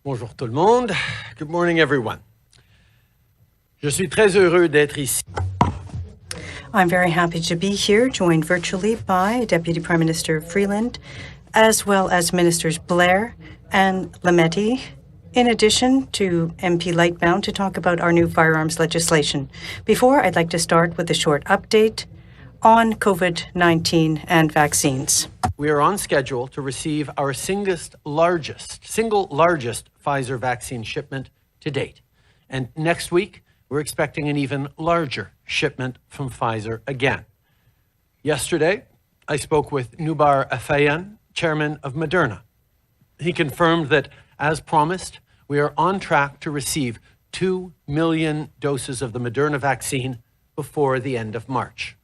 Bonjour tout le monde. Good morning, everyone. Je suis très heureux d'être ici. I'm very happy to be here, joined virtually by Deputy Prime Minister Freeland, as well as Ministers Blair and Lametti, in addition to MP Lightbound, to talk about our new firearms legislation. Before, I'd like to start with a short update on COVID-19 and vaccines. We are on schedule to receive our single largest Pfizer vaccine shipment to date. And next week, we're expecting an even larger shipment from Pfizer again. Yesterday, I spoke with Noubar Afeyan, chairman of Moderna. He confirmed that, as promised, we are on track to receive 2 million doses of the Moderna vaccine before the end of March.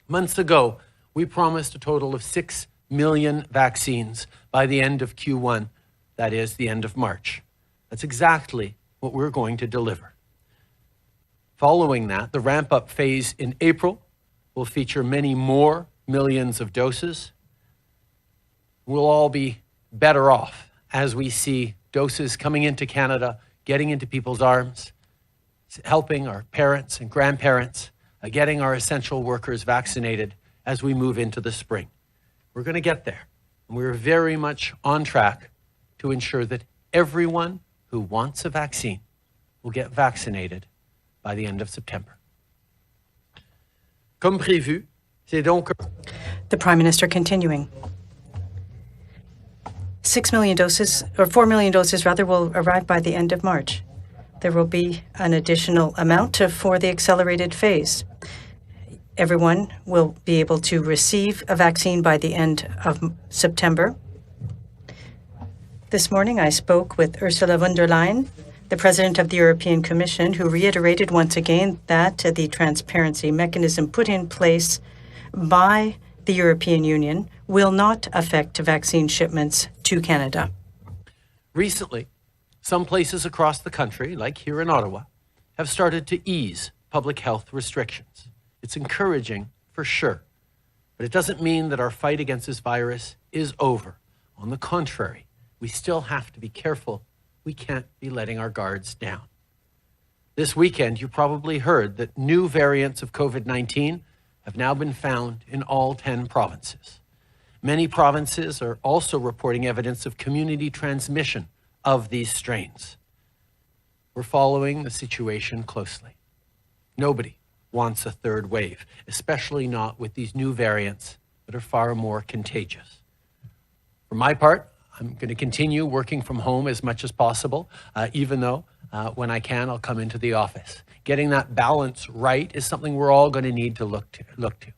Months ago, we promised a total of 6 million vaccines by the end of Q1, that is, the end of March. That's exactly what we're going to deliver. Following that, the ramp-up phase in April will feature many more millions of doses. We'll all be better off as we see doses coming into Canada, getting into people's arms, helping our parents and grandparents, getting our essential workers vaccinated as we move into the spring. We're going to get there. And we're very much on track to ensure that everyone who wants a vaccine will get vaccinated by the end of September. Comme prévu, c'est donc... The Prime Minister continuing. 6 million doses, or 4 million doses rather, will arrive by the end of March. There will be an additional amount for the accelerated phase. Everyone will be able to receive a vaccine by the end of September. This morning, I spoke with Ursula von der Leyen, the President of the European Commission, who reiterated once again that the transparency mechanism put in place by the European Union will not affect vaccine shipments to Canada. Recently, some places across the country, like here in Ottawa, have started to ease public health restrictions. It's encouraging, for sure, but it doesn't mean that our fight against this virus is over. On the contrary, we still have to be careful. We can't be letting our guards down. This weekend, you probably heard that new variants of COVID-19 have now been found in all 10 provinces. Many provinces are also reporting evidence of community transmission of these strains. We're following the situation closely. Nobody wants a third wave, especially not with these new variants that are far more contagious. For my part, I'm going to continue working from home as much as possible, even though when I can, I'll come into the office. Getting that balance right is something we're all going to need to look to.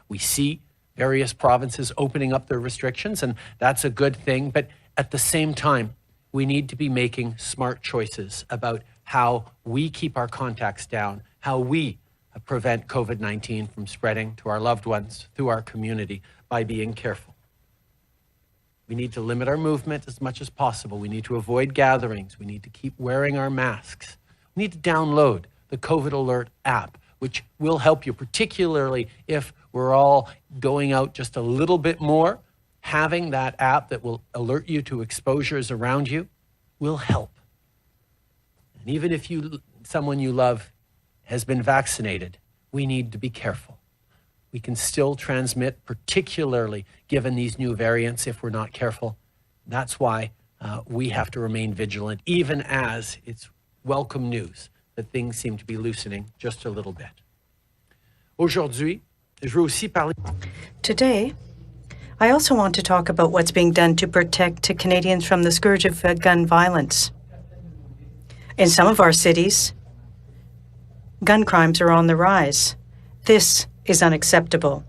We see various provinces opening up their restrictions, and that's a good thing. But at the same time, we need to be making smart choices about how we keep our contacts down, how we prevent COVID-19 from spreading to our loved ones through our community by being careful. We need to limit our movement as much as possible. We need to avoid gatherings. We need to keep wearing our masks. We need to download the COVID Alert app, which will help you, particularly if we're all going out just a little bit more. Having that app that will alert you to exposures around you will help. And even if someone you love has been vaccinated, we need to be careful. We can still transmit, particularly given these new variants, if we're not careful. That's why we have to remain vigilant, even as it's welcome news that things seem to be loosening just a little bit. Aujourd'hui, je veux aussi parler... Today, I also want to talk about what's being done to protect Canadians from the scourge of gun violence. In some of our cities, gun crimes are on the rise. This is unacceptable.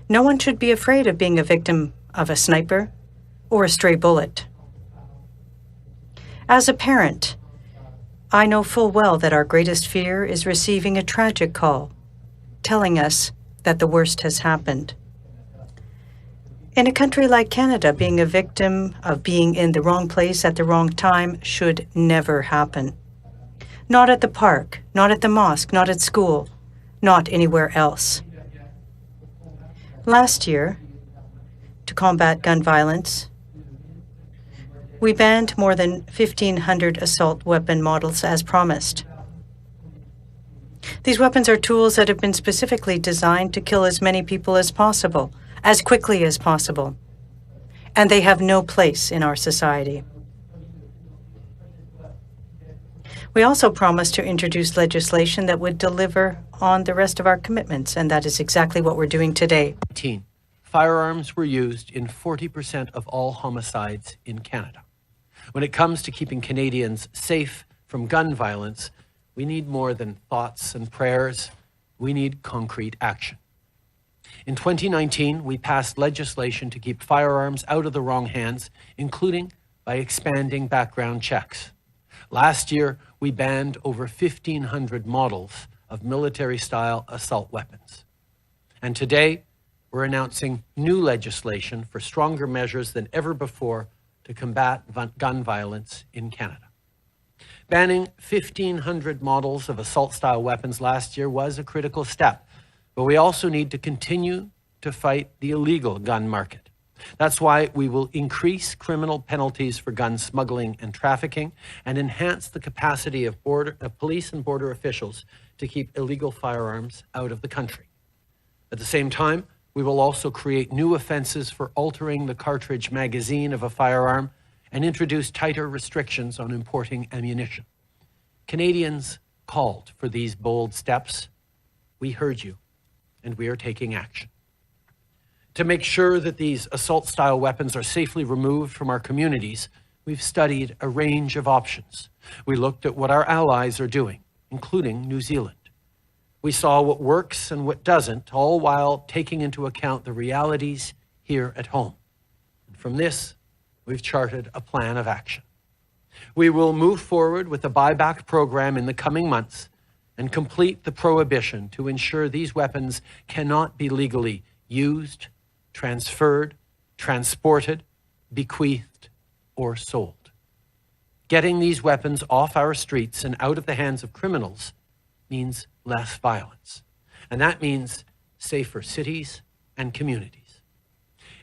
No one should be afraid of being a victim of a sniper or a stray bullet. As a parent, I know full well that our greatest fear is receiving a tragic call, telling us that the worst has happened. In a country like Canada, being a victim of being in the wrong place at the wrong time should never happen. Not at the park, not at the mosque, not at school, not anywhere else. Last year, to combat gun violence, We banned more than 1,500 assault weapon models as promised. These weapons are tools that have been specifically designed to kill as many people as possible, as quickly as possible. And they have no place in our society. We also promised to introduce legislation that would deliver on the rest of our commitments, and that is exactly what we're doing today. Firearms were used in 40% of all homicides in Canada. When it comes to keeping Canadians safe from gun violence, we need more than thoughts and prayers. We need concrete action. In 2019, we passed legislation to keep firearms out of the wrong hands, including by expanding background checks. Last year, we banned over 1,500 models of military-style assault weapons. And today, we're announcing new legislation for stronger measures than ever before to combat gun violence in Canada. Banning 1,500 models of assault-style weapons last year was a critical step, but we also need to continue to fight the illegal gun market. That's why we will increase criminal penalties for gun smuggling and trafficking and enhance the capacity of police and border officials to keep illegal firearms out of the country. At the same time, we will also create new offenses for altering the cartridge magazine of a firearm and introduce tighter restrictions on importing ammunition. Canadians called for these bold steps. We heard you, and we are taking action. To make sure that these assault-style weapons are safely removed from our communities, we've studied a range of options. We looked at what our allies are doing, including New Zealand. We saw what works and what doesn't, all while taking into account the realities here at home. And from this, we've charted a plan of action. We will move forward with the buyback program in the coming months and complete the prohibition to ensure these weapons cannot be legally used, transferred, transported, bequeathed, or sold. Getting these weapons off our streets and out of the hands of criminals means less violence. And that means safer cities and communities.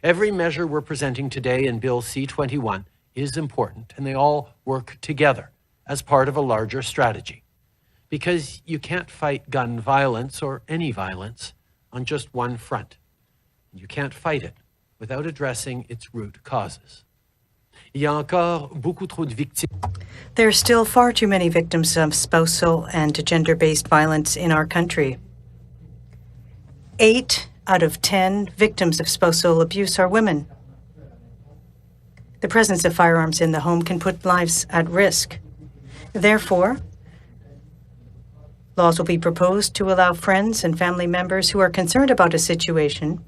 Every measure we're presenting today in Bill C-21 is important, and they all work together as part of a larger strategy. Because you can't fight gun violence or any violence on just one front. You can't fight it without addressing its root causes. Il y a encore beaucoup trop de victimes. There are still far too many victims of spousal and gender-based violence in our country. 8 out of 10 victims of spousal abuse are women. The presence of firearms in the home can put lives at risk. Therefore, laws will be proposed to allow friends and family members who are concerned about a situation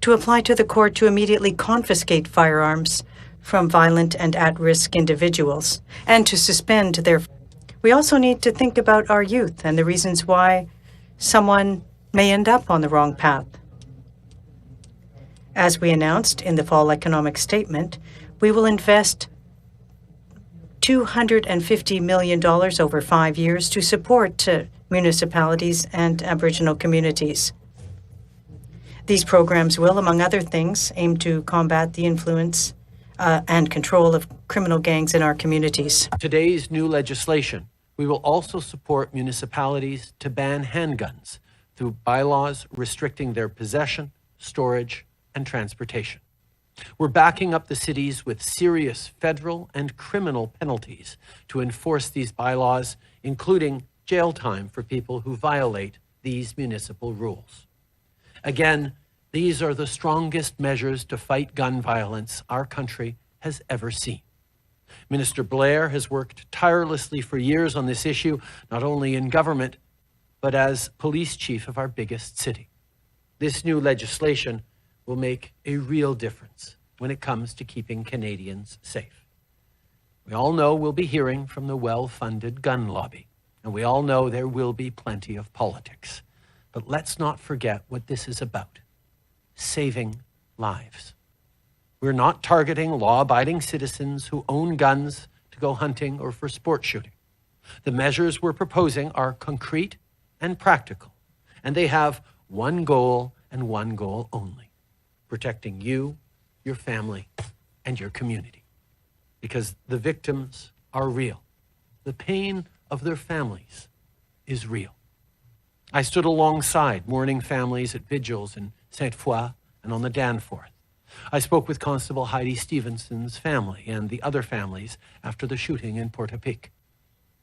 to apply to the court to immediately confiscate firearms from violent and at-risk individuals, and to suspend their... We also need to think about our youth and the reasons why someone may end up on the wrong path. As we announced in the fall economic statement, we will invest $250 million over 5 years to support municipalities and Aboriginal communities. These programs will, among other things, aim to combat the influence and control of criminal gangs in our communities. Today's new legislation, we will also support municipalities to ban handguns through bylaws restricting their possession, storage, and transportation. We're backing up the cities with serious federal and criminal penalties to enforce these bylaws, including jail time for people who violate these municipal rules. Again, these are the strongest measures to fight gun violence our country has ever seen. Minister Blair has worked tirelessly for years on this issue, not only in government, but as police chief of our biggest city. This new legislation will make a real difference when it comes to keeping Canadians safe. We all know we'll be hearing from the well-funded gun lobby, and we all know there will be plenty of politics. But let's not forget what this is about: saving lives. We're not targeting law-abiding citizens who own guns to go hunting or for sport shooting. The measures we're proposing are concrete and practical, and they have one goal and one goal only: protecting you, your family, and your community. because the victims are real. The pain of their families is real. I stood alongside mourning families at vigils in Sainte-Foy and on the Danforth. I spoke with Constable Heidi Stevenson's family and the other families after the shooting in Portapique.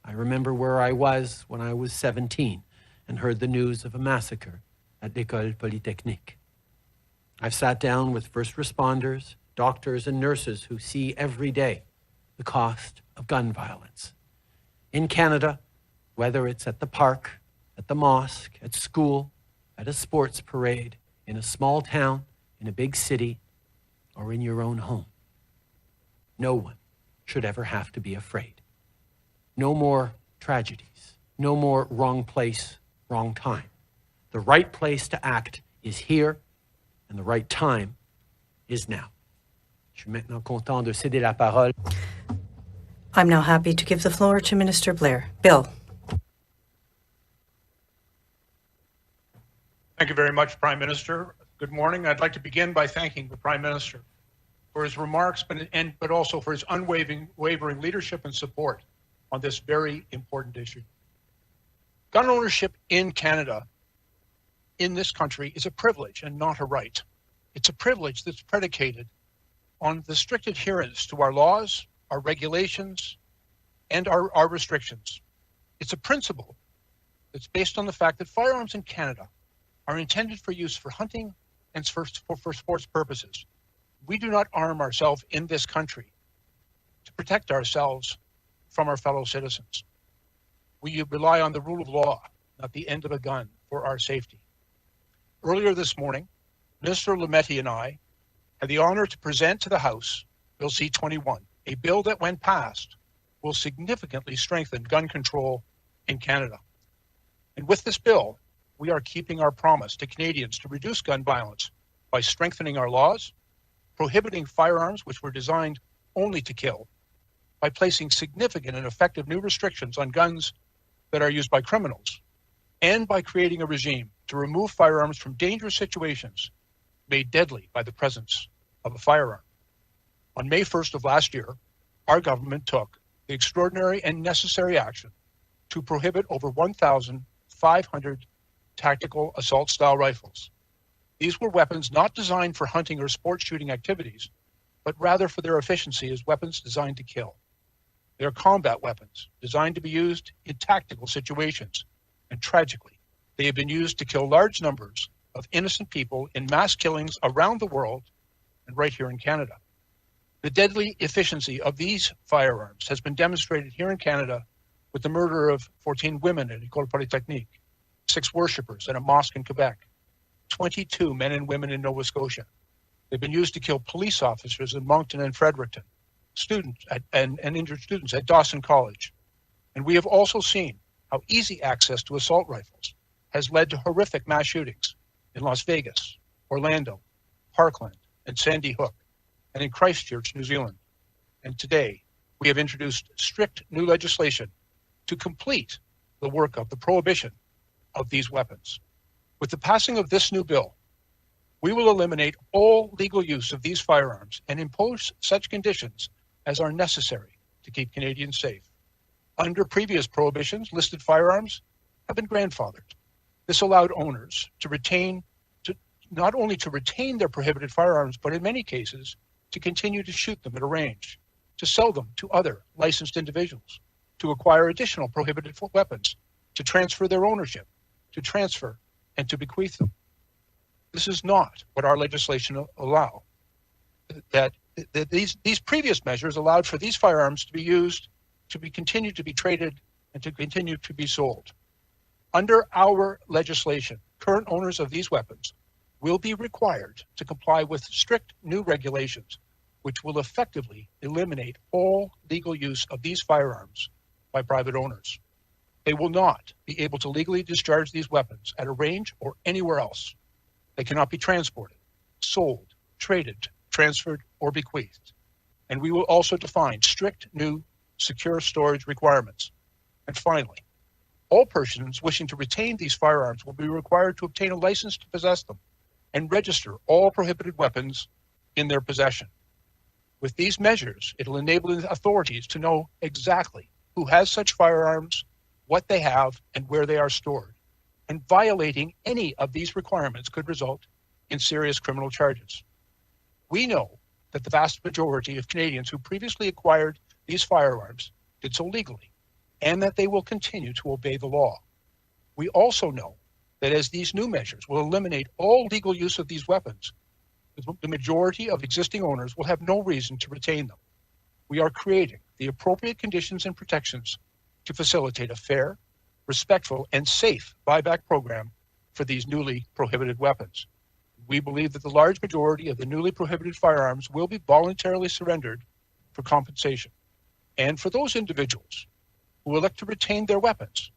I remember where I was when I was 17 and heard the news of a massacre at l'École Polytechnique. I've sat down with first responders, doctors, and nurses who see every day the cost of gun violence. In Canada, whether it's at the park, at the mosque, at school, at a sports parade, in a small town, in a big city, or in your own home, no one should ever have to be afraid. No more tragedies. No more wrong place, wrong time. The right place to act is here, and the right time is now. Je suis maintenant content de céder la parole. I'm now happy to give the floor to Minister Blair. Bill. Thank you very much, Prime Minister. Good morning. I'd like to begin by thanking the Prime Minister for his remarks, but also for his unwavering leadership and support on this very important issue. Gun ownership in Canada, in this country, is a privilege and not a right. It's a privilege that's predicated on the strict adherence to our laws, our regulations, and our restrictions. It's a principle that's based on the fact that firearms in Canada are intended for use for hunting and for sports purposes. We do not arm ourselves in this country to protect ourselves from our fellow citizens. We rely on the rule of law, not the end of a gun, for our safety. Earlier this morning, Minister Lametti and I had the honor to present to the House Bill C-21, a bill that, when passed, will significantly strengthen gun control in Canada. And with this bill, we are keeping our promise to Canadians to reduce gun violence by strengthening our laws, prohibiting firearms which were designed only to kill, by placing significant and effective new restrictions on guns that are used by criminals, and by creating a regime to remove firearms from dangerous situations made deadly by the presence of a firearm. On May 1st of last year, our government took the extraordinary and necessary action to prohibit over 1,500 tactical assault-style rifles. These were weapons not designed for hunting or sport shooting activities, but rather for their efficiency as weapons designed to kill. They are combat weapons designed to be used in tactical situations, and tragically, they have been used to kill large numbers of innocent people in mass killings around the world and right here in Canada. The deadly efficiency of these firearms has been demonstrated here in Canada with the murder of 14 women at École Polytechnique, 6 worshippers at a mosque in Quebec, 22 men and women in Nova Scotia. They've been used to kill police officers in Moncton and Fredericton, students and injured students at Dawson College. And we have also seen how easy access to assault rifles has led to horrific mass shootings in Las Vegas, Orlando, Parkland, and Sandy Hook, and in Christchurch, New Zealand. And today, we have introduced strict new legislation to complete the work of the prohibition of these weapons. With the passing of this new bill, we will eliminate all legal use of these firearms and impose such conditions as are necessary to keep Canadians safe. Under previous prohibitions, listed firearms have been grandfathered. This allowed owners to not only to retain their prohibited firearms, but in many cases, to continue to shoot them at a range, to sell them to other licensed individuals, to acquire additional prohibited weapons, to transfer their ownership, to transfer and to bequeath them. This is not what our legislation allow. These previous measures allowed for these firearms to be used, to be continued to be traded, and to continue to be sold. Under our legislation, current owners of these weapons will be required to comply with strict new regulations, which will effectively eliminate all legal use of these firearms by private owners. They will not be able to legally discharge these weapons at a range or anywhere else. They cannot be transported, sold, traded, transferred, or bequeathed. And we will also define strict new secure storage requirements. And finally, all persons wishing to retain these firearms will be required to obtain a license to possess them and register all prohibited weapons in their possession. With these measures, it'll enable the authorities to know exactly who has such firearms, what they have, and where they are stored. And violating any of these requirements could result in serious criminal charges. We know that the vast majority of Canadians who previously acquired these firearms did so legally, and that they will continue to obey the law. We also know that as these new measures will eliminate all legal use of these weapons, the majority of existing owners will have no reason to retain them. We are creating the appropriate conditions and protections to facilitate a fair, respectful, and safe buyback program for these newly prohibited weapons. We believe that the large majority of the newly prohibited firearms will be voluntarily surrendered for compensation. And for those individuals who elect to retain their weapons,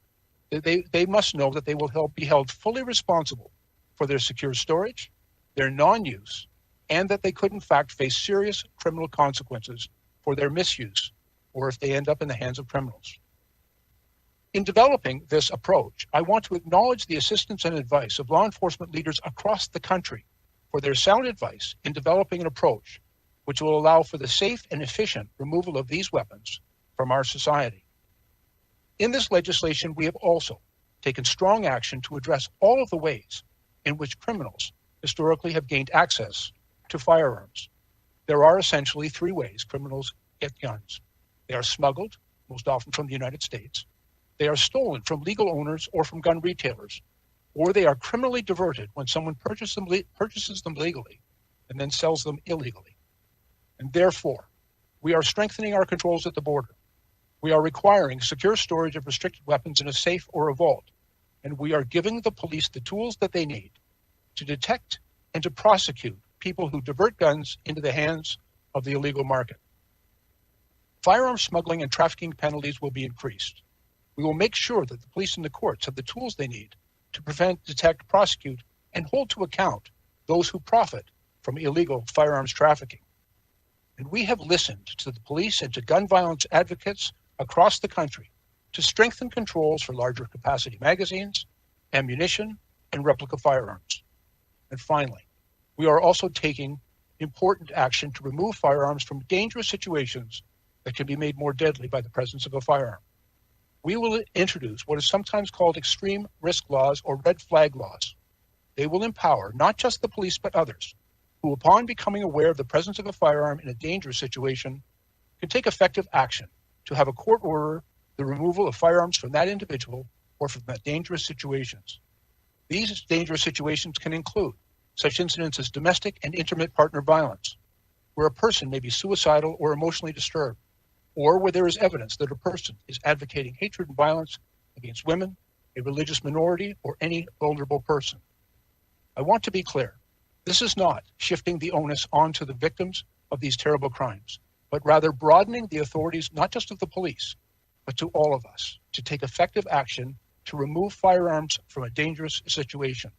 they must know that they will be held fully responsible for their secure storage, their non-use, and that they could in fact face serious criminal consequences for their misuse or if they end up in the hands of criminals. In developing this approach, I want to acknowledge the assistance and advice of law enforcement leaders across the country for their sound advice in developing an approach which will allow for the safe and efficient removal of these weapons from our society. In this legislation, we have also taken strong action to address all of the ways in which criminals historically have gained access to firearms. There are essentially three ways criminals get guns. They are smuggled, most often from the United States. They are stolen from legal owners or from gun retailers, or they are criminally diverted when someone purchases them legally and then sells them illegally. And therefore, we are strengthening our controls at the border. We are requiring secure storage of restricted weapons in a safe or a vault, and we are giving the police the tools that they need to detect and to prosecute people who divert guns into the hands of the illegal market. Firearm smuggling and trafficking penalties will be increased. We will make sure that the police and the courts have the tools they need to prevent, detect, prosecute, and hold to account those who profit from illegal firearms trafficking. And we have listened to the police and to gun violence advocates across the country to strengthen controls for larger capacity magazines, ammunition, and replica firearms. And finally, we are also taking important action to remove firearms from dangerous situations that can be made more deadly by the presence of a firearm. We will introduce what is sometimes called extreme risk laws or red flag laws. They will empower not just the police but others who, upon becoming aware of the presence of a firearm in a dangerous situation, can take effective action to have a court order the removal of firearms from that individual or from that dangerous situations. These dangerous situations can include such incidents as domestic and intimate partner violence, where a person may be suicidal or emotionally disturbed, or where there is evidence that a person is advocating hatred and violence against women, a religious minority, or any vulnerable person. I want to be clear. This is not shifting the onus onto the victims of these terrible crimes, but rather broadening the authorities, not just of the police, but to all of us, to take effective action to remove firearms from a dangerous situation.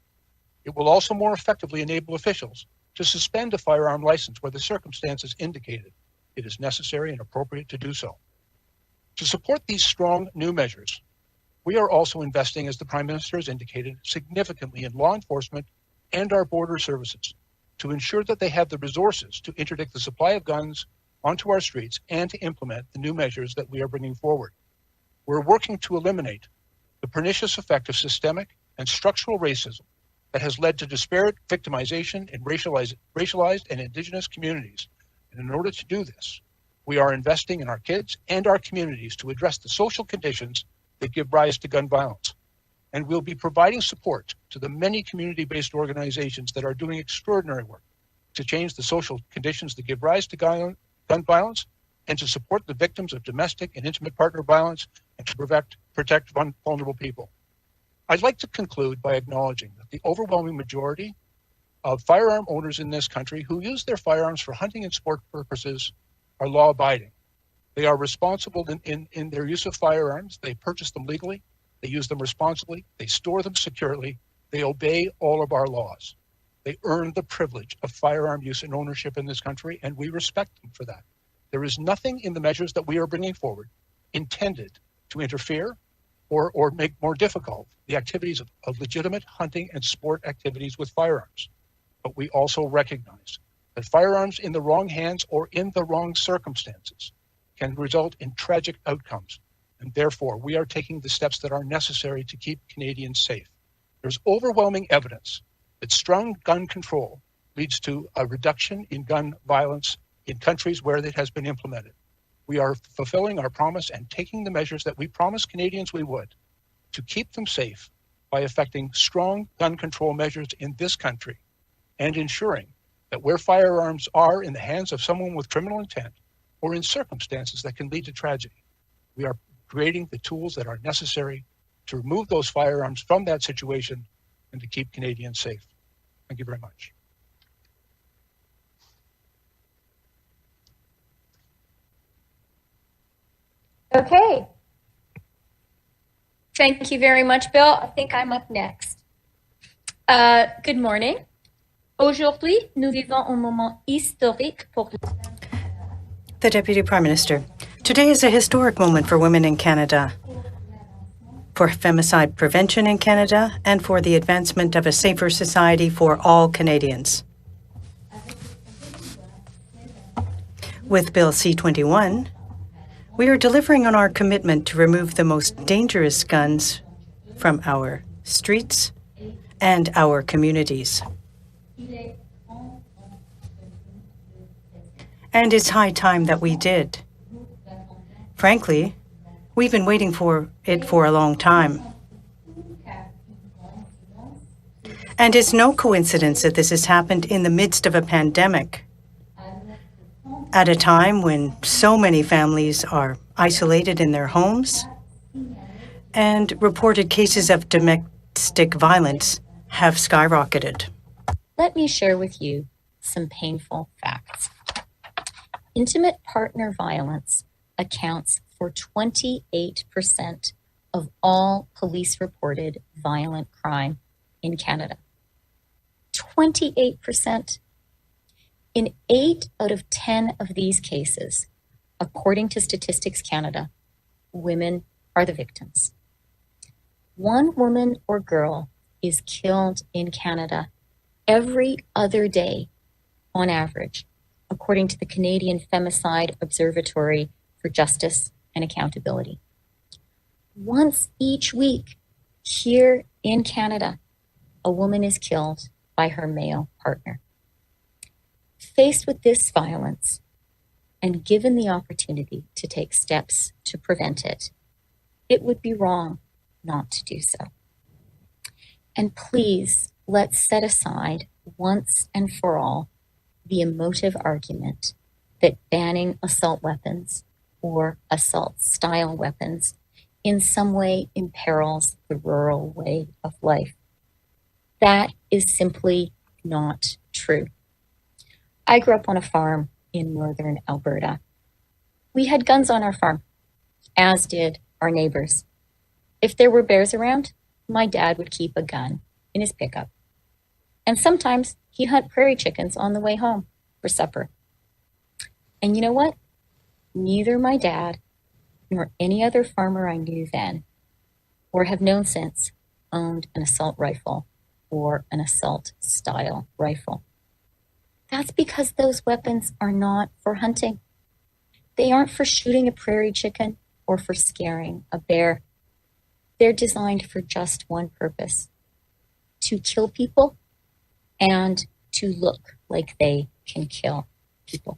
It will also more effectively enable officials to suspend a firearm license where the circumstances indicated it is necessary and appropriate to do so. To support these strong new measures, we are also investing, as the Prime Minister has indicated, significantly in law enforcement and our border services to ensure that they have the resources to interdict the supply of guns onto our streets and to implement the new measures that we are bringing forward. We're working to eliminate the pernicious effect of systemic and structural racism that has led to disparate victimization in racialized and Indigenous communities. And in order to do this, we are investing in our kids and our communities to address the social conditions that give rise to gun violence. And we'll be providing support to the many community-based organizations that are doing extraordinary work to change the social conditions that give rise to gun violence and to support the victims of domestic and intimate partner violence and to protect vulnerable people. I'd like to conclude by acknowledging that the overwhelming majority of firearm owners in this country who use their firearms for hunting and sport purposes are law-abiding. They are responsible in their use of firearms. They purchase them legally. They use them responsibly. They store them securely. They obey all of our laws. They earn the privilege of firearm use and ownership in this country, and we respect them for that. There is nothing in the measures that we are bringing forward intended to interfere or make more difficult the activities of legitimate hunting and sport activities with firearms. But we also recognize that firearms in the wrong hands or in the wrong circumstances can result in tragic outcomes. And therefore, we are taking the steps that are necessary to keep Canadians safe. There's overwhelming evidence that strong gun control leads to a reduction in gun violence in countries where it has been implemented. We are fulfilling our promise and taking the measures that we promised Canadians we would to keep them safe by effecting strong gun control measures in this country and ensuring that where firearms are in the hands of someone with criminal intent or in circumstances that can lead to tragedy, we are creating the tools that are necessary to remove those firearms from that situation and to keep Canadians safe. Thank you very much. Okay. Thank you very much, Bill. I think I'm up next. Good morning. Aujourd'hui, nous vivons un moment historique pour... The Deputy Prime Minister. Today is a historic moment for women in Canada, for femicide prevention in Canada, and for the advancement of a safer society for all Canadians. With Bill C-21, we are delivering on our commitment to remove the most dangerous guns from our streets and our communities. And it's high time that we did. Frankly, we've been waiting for it for a long time. And it's no coincidence that this has happened in the midst of a pandemic, at a time when so many families are isolated in their homes and reported cases of domestic violence have skyrocketed. Let me share with you some painful facts. Intimate partner violence accounts for 28% of all police-reported violent crime in Canada. 28%. In 8 out of 10 of these cases, according to Statistics Canada, women are the victims. 1 woman or girl is killed in Canada every other day on average, according to the Canadian Femicide Observatory for Justice and Accountability. Once each week, here in Canada, a woman is killed by her male partner. Faced with this violence, and given the opportunity to take steps to prevent it, it would be wrong not to do so. And please, let's set aside once and for all the emotive argument that banning assault weapons or assault-style weapons in some way imperils the rural way of life. That is simply not true. I grew up on a farm in northern Alberta. We had guns on our farm, as did our neighbors. If there were bears around, my dad would keep a gun in his pickup. And sometimes he'd hunt prairie chickens on the way home for supper. And you know what? Neither my dad nor any other farmer I knew then, or have known since, owned an assault rifle or an assault-style rifle. That's because those weapons are not for hunting. They aren't for shooting a prairie chicken or for scaring a bear. They're designed for just one purpose: to kill people and to look like they can kill people.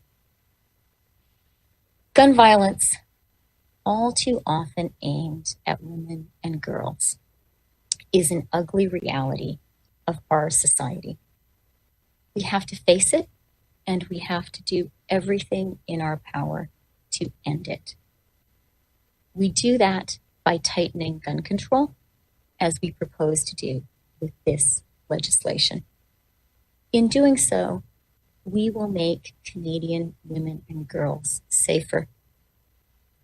Gun violence, all too often aimed at women and girls, is an ugly reality of our society. We have to face it, and we have to do everything in our power to end it. We do that by tightening gun control, as we propose to do with this legislation. In doing so, we will make Canadian women and girls safer.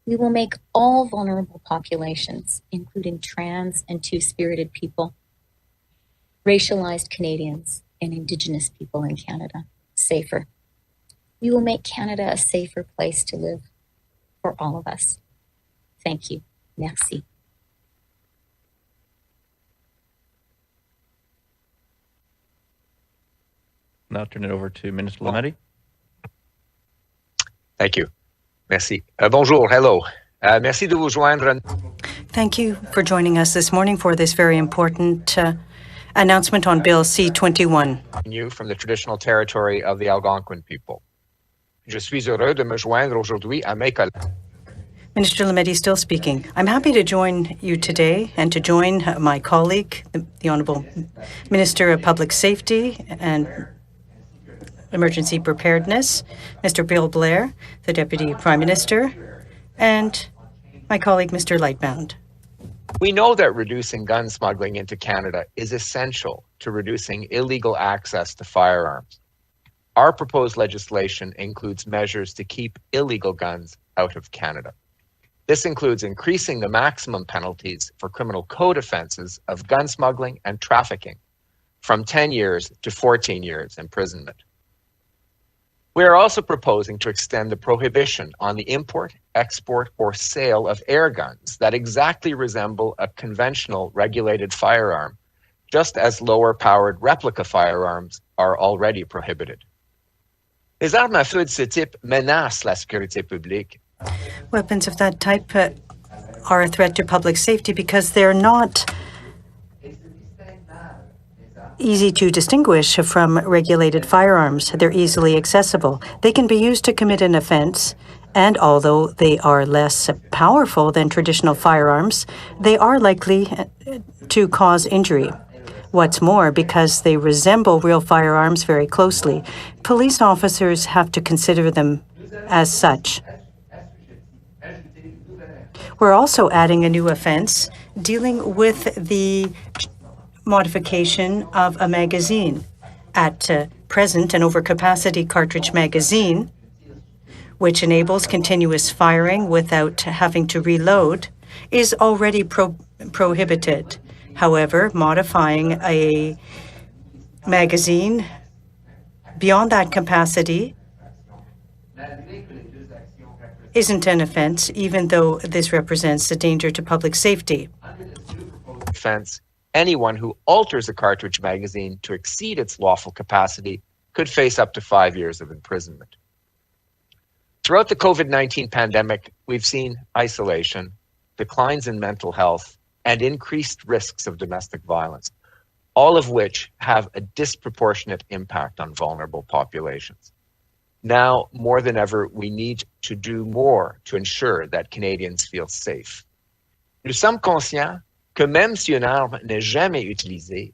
We will make all vulnerable populations, including trans and two-spirited people, racialized Canadians, and Indigenous people in Canada safer. We will make Canada a safer place to live for all of us. Thank you. Merci. Now turn it over to Minister Lametti. Thank you. Merci. Bonjour. Hello. Merci de vous joindre. Thank you for joining us this morning for this very important announcement on Bill C-21. You from the traditional territory of the Algonquin people. Je suis heureux de me joindre aujourd'hui à mes collègues. Minister Lametti still speaking. I'm happy to join you today and to join my colleague, the Honourable Minister of Public Safety and Emergency Preparedness, Mr. Bill Blair, the Deputy Prime Minister, and my colleague, Mr. Lightbound. We know that reducing gun smuggling into Canada is essential to reducing illegal access to firearms. Our proposed legislation includes measures to keep illegal guns out of Canada. This includes increasing the maximum penalties for criminal code offenses of gun smuggling and trafficking from 10 years to 14 years imprisonment. We are also proposing to extend the prohibition on the import, export, or sale of air guns that exactly resemble a conventional regulated firearm, just as lower-powered replica firearms are already prohibited. Les armes à feu de ce type menacent la sécurité publique. Weapons of that type are a threat to public safety because they're not easy to distinguish from regulated firearms. They're easily accessible. They can be used to commit an offense, and although they are less powerful than traditional firearms, they are likely to cause injury. What's more, because they resemble real firearms very closely, police officers have to consider them as such. We're also adding a new offense dealing with the modification of a magazine. At present, an overcapacity cartridge magazine, which enables continuous firing without having to reload, is already prohibited. However, modifying a magazine beyond that capacity isn't an offense, even though this represents a danger to public safety. Offense. Anyone who alters a cartridge magazine to exceed its lawful capacity could face up to 5 years of imprisonment. Throughout the COVID-19 pandemic, we've seen isolation, declines in mental health, and increased risks of domestic violence, all of which have a disproportionate impact on vulnerable populations. Now, more than ever, we need to do more to ensure that Canadians feel safe. Nous sommes conscients que même si une arme n'est jamais utilisée,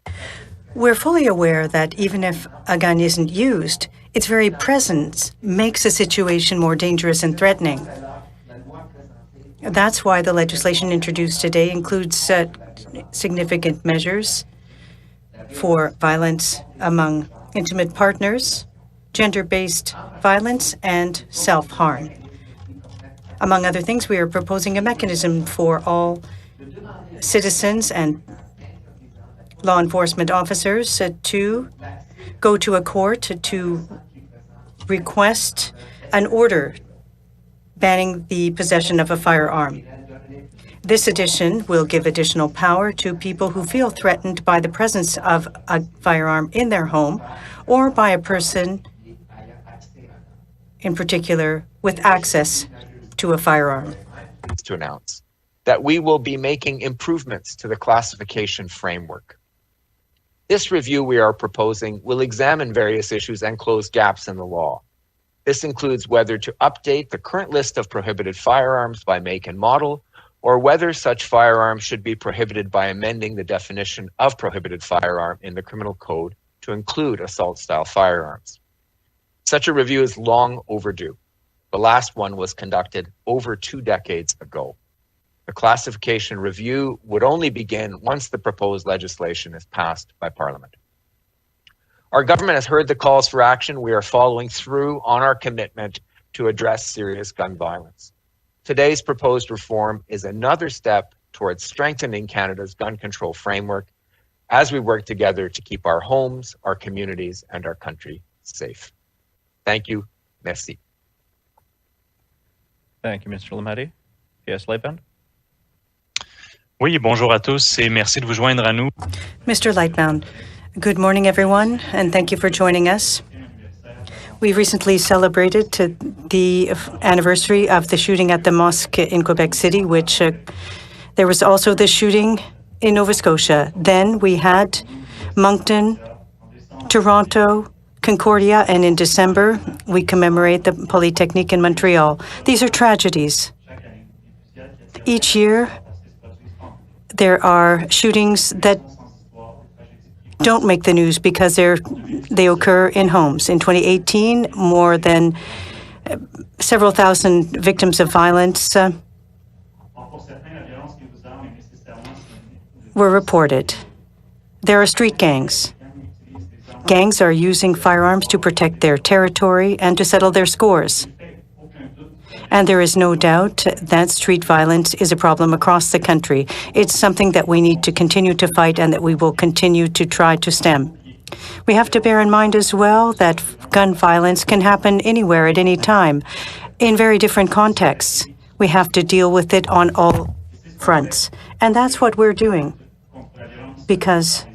we're fully aware that even if a gun isn't used, its very presence makes a situation more dangerous and threatening. That's why the legislation introduced today includes significant measures for violence among intimate partners, gender-based violence, and self-harm. Among other things, we are proposing a mechanism for all citizens and law enforcement officers to go to a court to request an order banning the possession of a firearm. This addition will give additional power to people who feel threatened by the presence of a firearm in their home or by a person in particular with access to a firearm. To announce that we will be making improvements to the classification framework. This review we are proposing will examine various issues and close gaps in the law. This includes whether to update the current list of prohibited firearms by make and model, or whether such firearms should be prohibited by amending the definition of prohibited firearm in the criminal code to include assault-style firearms. Such a review is long overdue. The last one was conducted over 2 decades ago. The classification review would only begin once the proposed legislation is passed by Parliament. Our government has heard the calls for action. We are following through on our commitment to address serious gun violence. Today's proposed reform is another step towards strengthening Canada's gun control framework as we work together to keep our homes, our communities, and our country safe. Thank you. Merci. Thank you, Mr. Lametti. Yes, Lightbound. Oui, bonjour à tous et merci de vous joindre à nous. Mr. Lightbound, Good morning, everyone, and thank you for joining us. We recently celebrated the anniversary of the shooting at the mosque in Quebec City, which there was also the shooting in Nova Scotia. Then we had Moncton, Toronto, Concordia, and in December, we commemorate the Polytechnique in Montreal. These are tragedies. Each year, there are shootings that don't make the news because they occur in homes. In 2018, more than several thousand victims of violence were reported. There are street gangs. Gangs are using firearms to protect their territory and to settle their scores. And there is no doubt that street violence is a problem across the country. It's something that we need to continue to fight and that we will continue to try to stem. We have to bear in mind as well that gun violence can happen anywhere at any time in very different contexts. We have to deal with it on all fronts. And that's what we're doing, because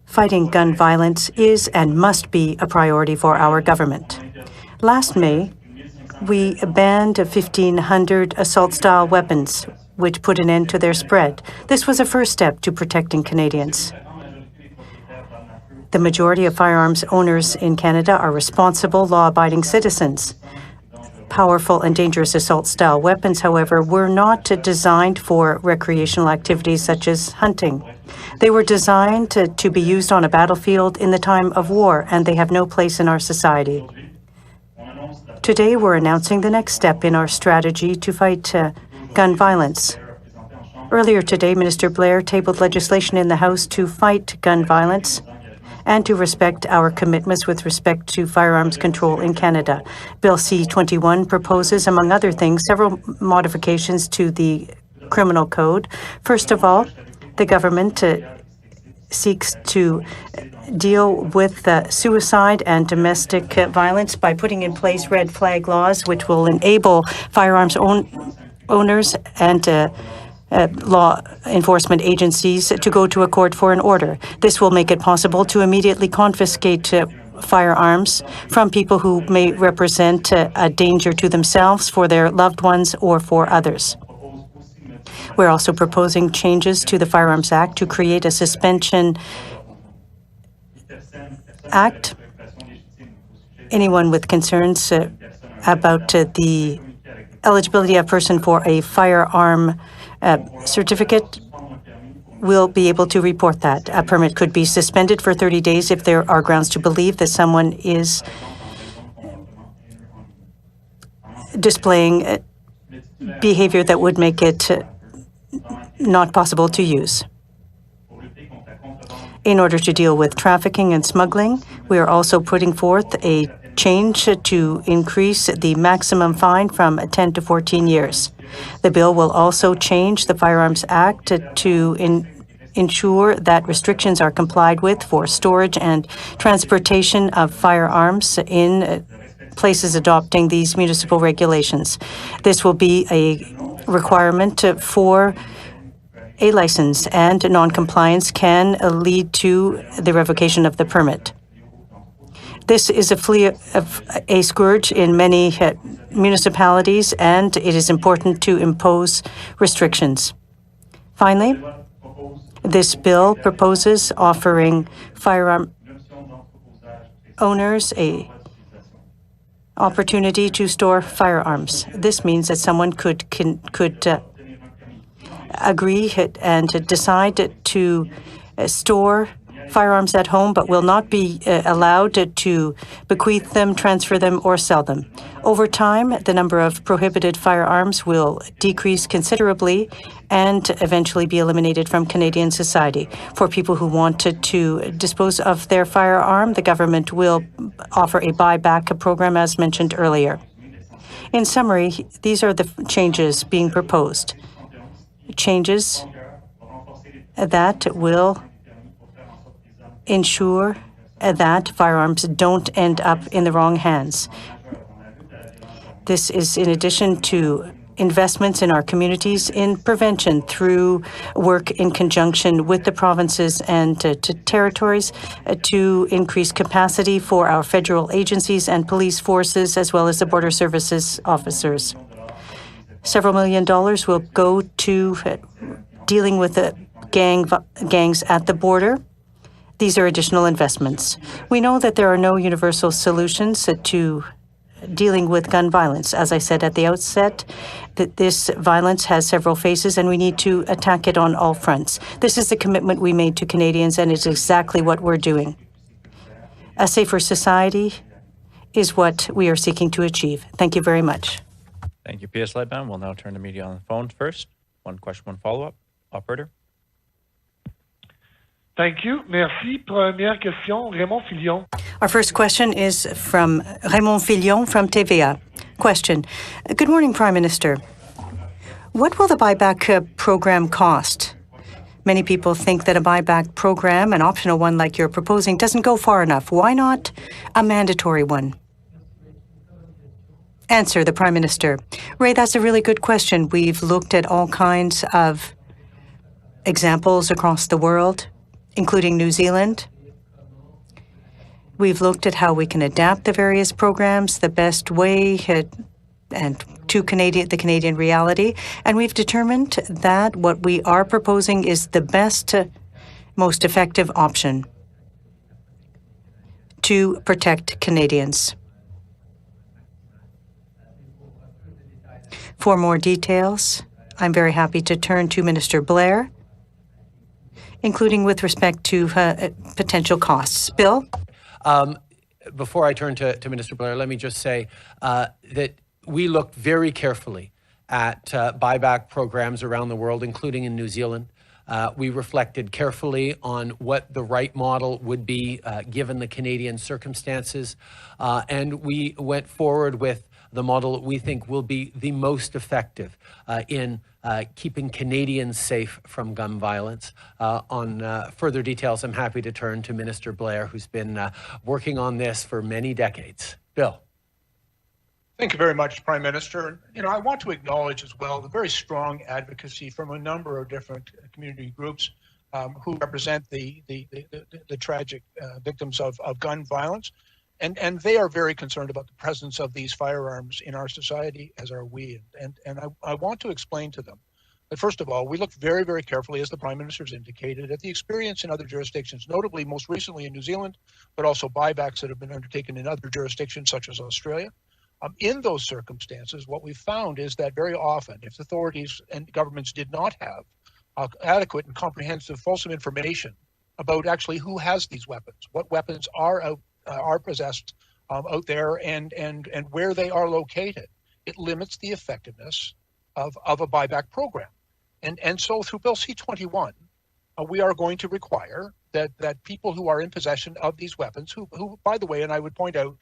fighting gun violence is and must be a priority for our government. Last May, we banned 1,500 assault-style weapons, which put an end to their spread. This was a first step to protecting Canadians. The majority of firearms owners in Canada are responsible, law-abiding citizens. Powerful and dangerous assault-style weapons, however, were not designed for recreational activities such as hunting. They were designed to be used on a battlefield in the time of war, and they have no place in our society. Today, we're announcing the next step in our strategy to fight gun violence. Earlier today, Minister Blair tabled legislation in the House to fight gun violence and to respect our commitments with respect to firearms control in Canada. Bill C-21 proposes, among other things, several modifications to the criminal code. First of all, the government seeks to deal with suicide and domestic violence by putting in place red flag laws, which will enable firearms owners and law enforcement agencies to go to a court for an order. This will make it possible to immediately confiscate firearms from people who may represent a danger to themselves, for their loved ones, or for others. We're also proposing changes to the Firearms Act to create a suspension act. Anyone with concerns about the eligibility of a person for a firearm certificate will be able to report that. A permit could be suspended for 30 days if there are grounds to believe that someone is displaying behavior that would make it not possible to use. In order to deal with trafficking and smuggling, we are also putting forth a change to increase the maximum fine from 10 to 14 years. The bill will also change the Firearms Act to ensure that restrictions are complied with for storage and transportation of firearms in places adopting these municipal regulations. This will be a requirement for a license, and non-compliance can lead to the revocation of the permit. This is a scourge in many municipalities, and it is important to impose restrictions. Finally, this bill proposes offering firearm owners a opportunity to store firearms. This means that someone could agree and decide to store firearms at home, but will not be allowed to bequeath them, transfer them, or sell them. Over time, the number of prohibited firearms will decrease considerably and eventually be eliminated from Canadian society. For people who wanted to dispose of their firearm, the government will offer a buyback program, as mentioned earlier. In summary, these are the changes being proposed. Changes that will ensure that firearms don't end up in the wrong hands. This is in addition to investments in our communities in prevention through work in conjunction with the provinces and to territories to increase capacity for our federal agencies and police forces, as well as the border services officers. Several $1 million will go to dealing with the gangs at the border. These are additional investments. We know that there are no universal solutions to dealing with gun violence. As I said at the outset, that this violence has several faces and we need to attack it on all fronts. This is the commitment we made to Canadians, and it's exactly what we're doing. A safer society is what we are seeking to achieve. Thank you very much. Thank you, P.S. Lightbound. We'll now turn to media on the phone first. One question, one follow-up. Operator. Thank you. Merci. Première question, Raymond Filion. Our first question is from Raymond Filion from TVA. Question. Good morning, Prime Minister. What will the buyback program cost? Many people think that a buyback program, an optional one like you're proposing, doesn't go far enough. Why not a mandatory one? Answer, the Prime Minister. Ray, that's a really good question. We've looked at all kinds of examples across the world, including New Zealand. We've looked at how we can adapt the various programs the best way and to the Canadian reality, and we've determined that what we are proposing is the best, most effective option to protect Canadians. For more details, I'm very happy to turn to Minister Blair, including with respect to potential costs. Bill? Before I turn to Minister Blair, let me just say that we looked very carefully at buyback programs around the world, including in New Zealand. We reflected carefully on what the right model would be given the Canadian circumstances, and we went forward with the model that we think will be the most effective in keeping Canadians safe from gun violence. On further details, I'm happy to turn to Minister Blair, who's been working on this for many decades. Bill. Thank you very much, Prime Minister. I want to acknowledge as well the very strong advocacy from a number of different community groups who represent the tragic victims of gun violence. And they are very concerned about the presence of these firearms in our society, as are we. And I want to explain to them that, first of all, we looked very, very carefully, as the Prime Minister has indicated, at the experience in other jurisdictions, notably most recently in New Zealand, but also buybacks that have been undertaken in other jurisdictions, such as Australia. In those circumstances, what we found is that very often, if authorities and governments did not have adequate and comprehensive fulsome information about actually who has these weapons, what weapons are possessed out there, and where they are located, it limits the effectiveness of a buyback program. And so through Bill C-21, we are going to require that people who are in possession of these weapons, who, by the way, and I would point out,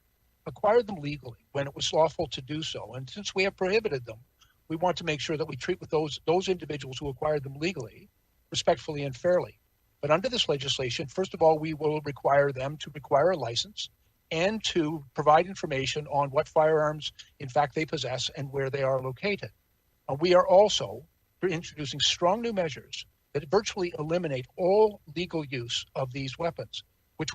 acquired them legally when it was lawful to do so. And since we have prohibited them, we want to make sure that we treat with those individuals who acquired them legally, respectfully and fairly. But under this legislation, first of all, we will require them to require a license and to provide information on what firearms, in fact, they possess and where they are located. We are also introducing strong new measures that virtually eliminate all legal use of these weapons,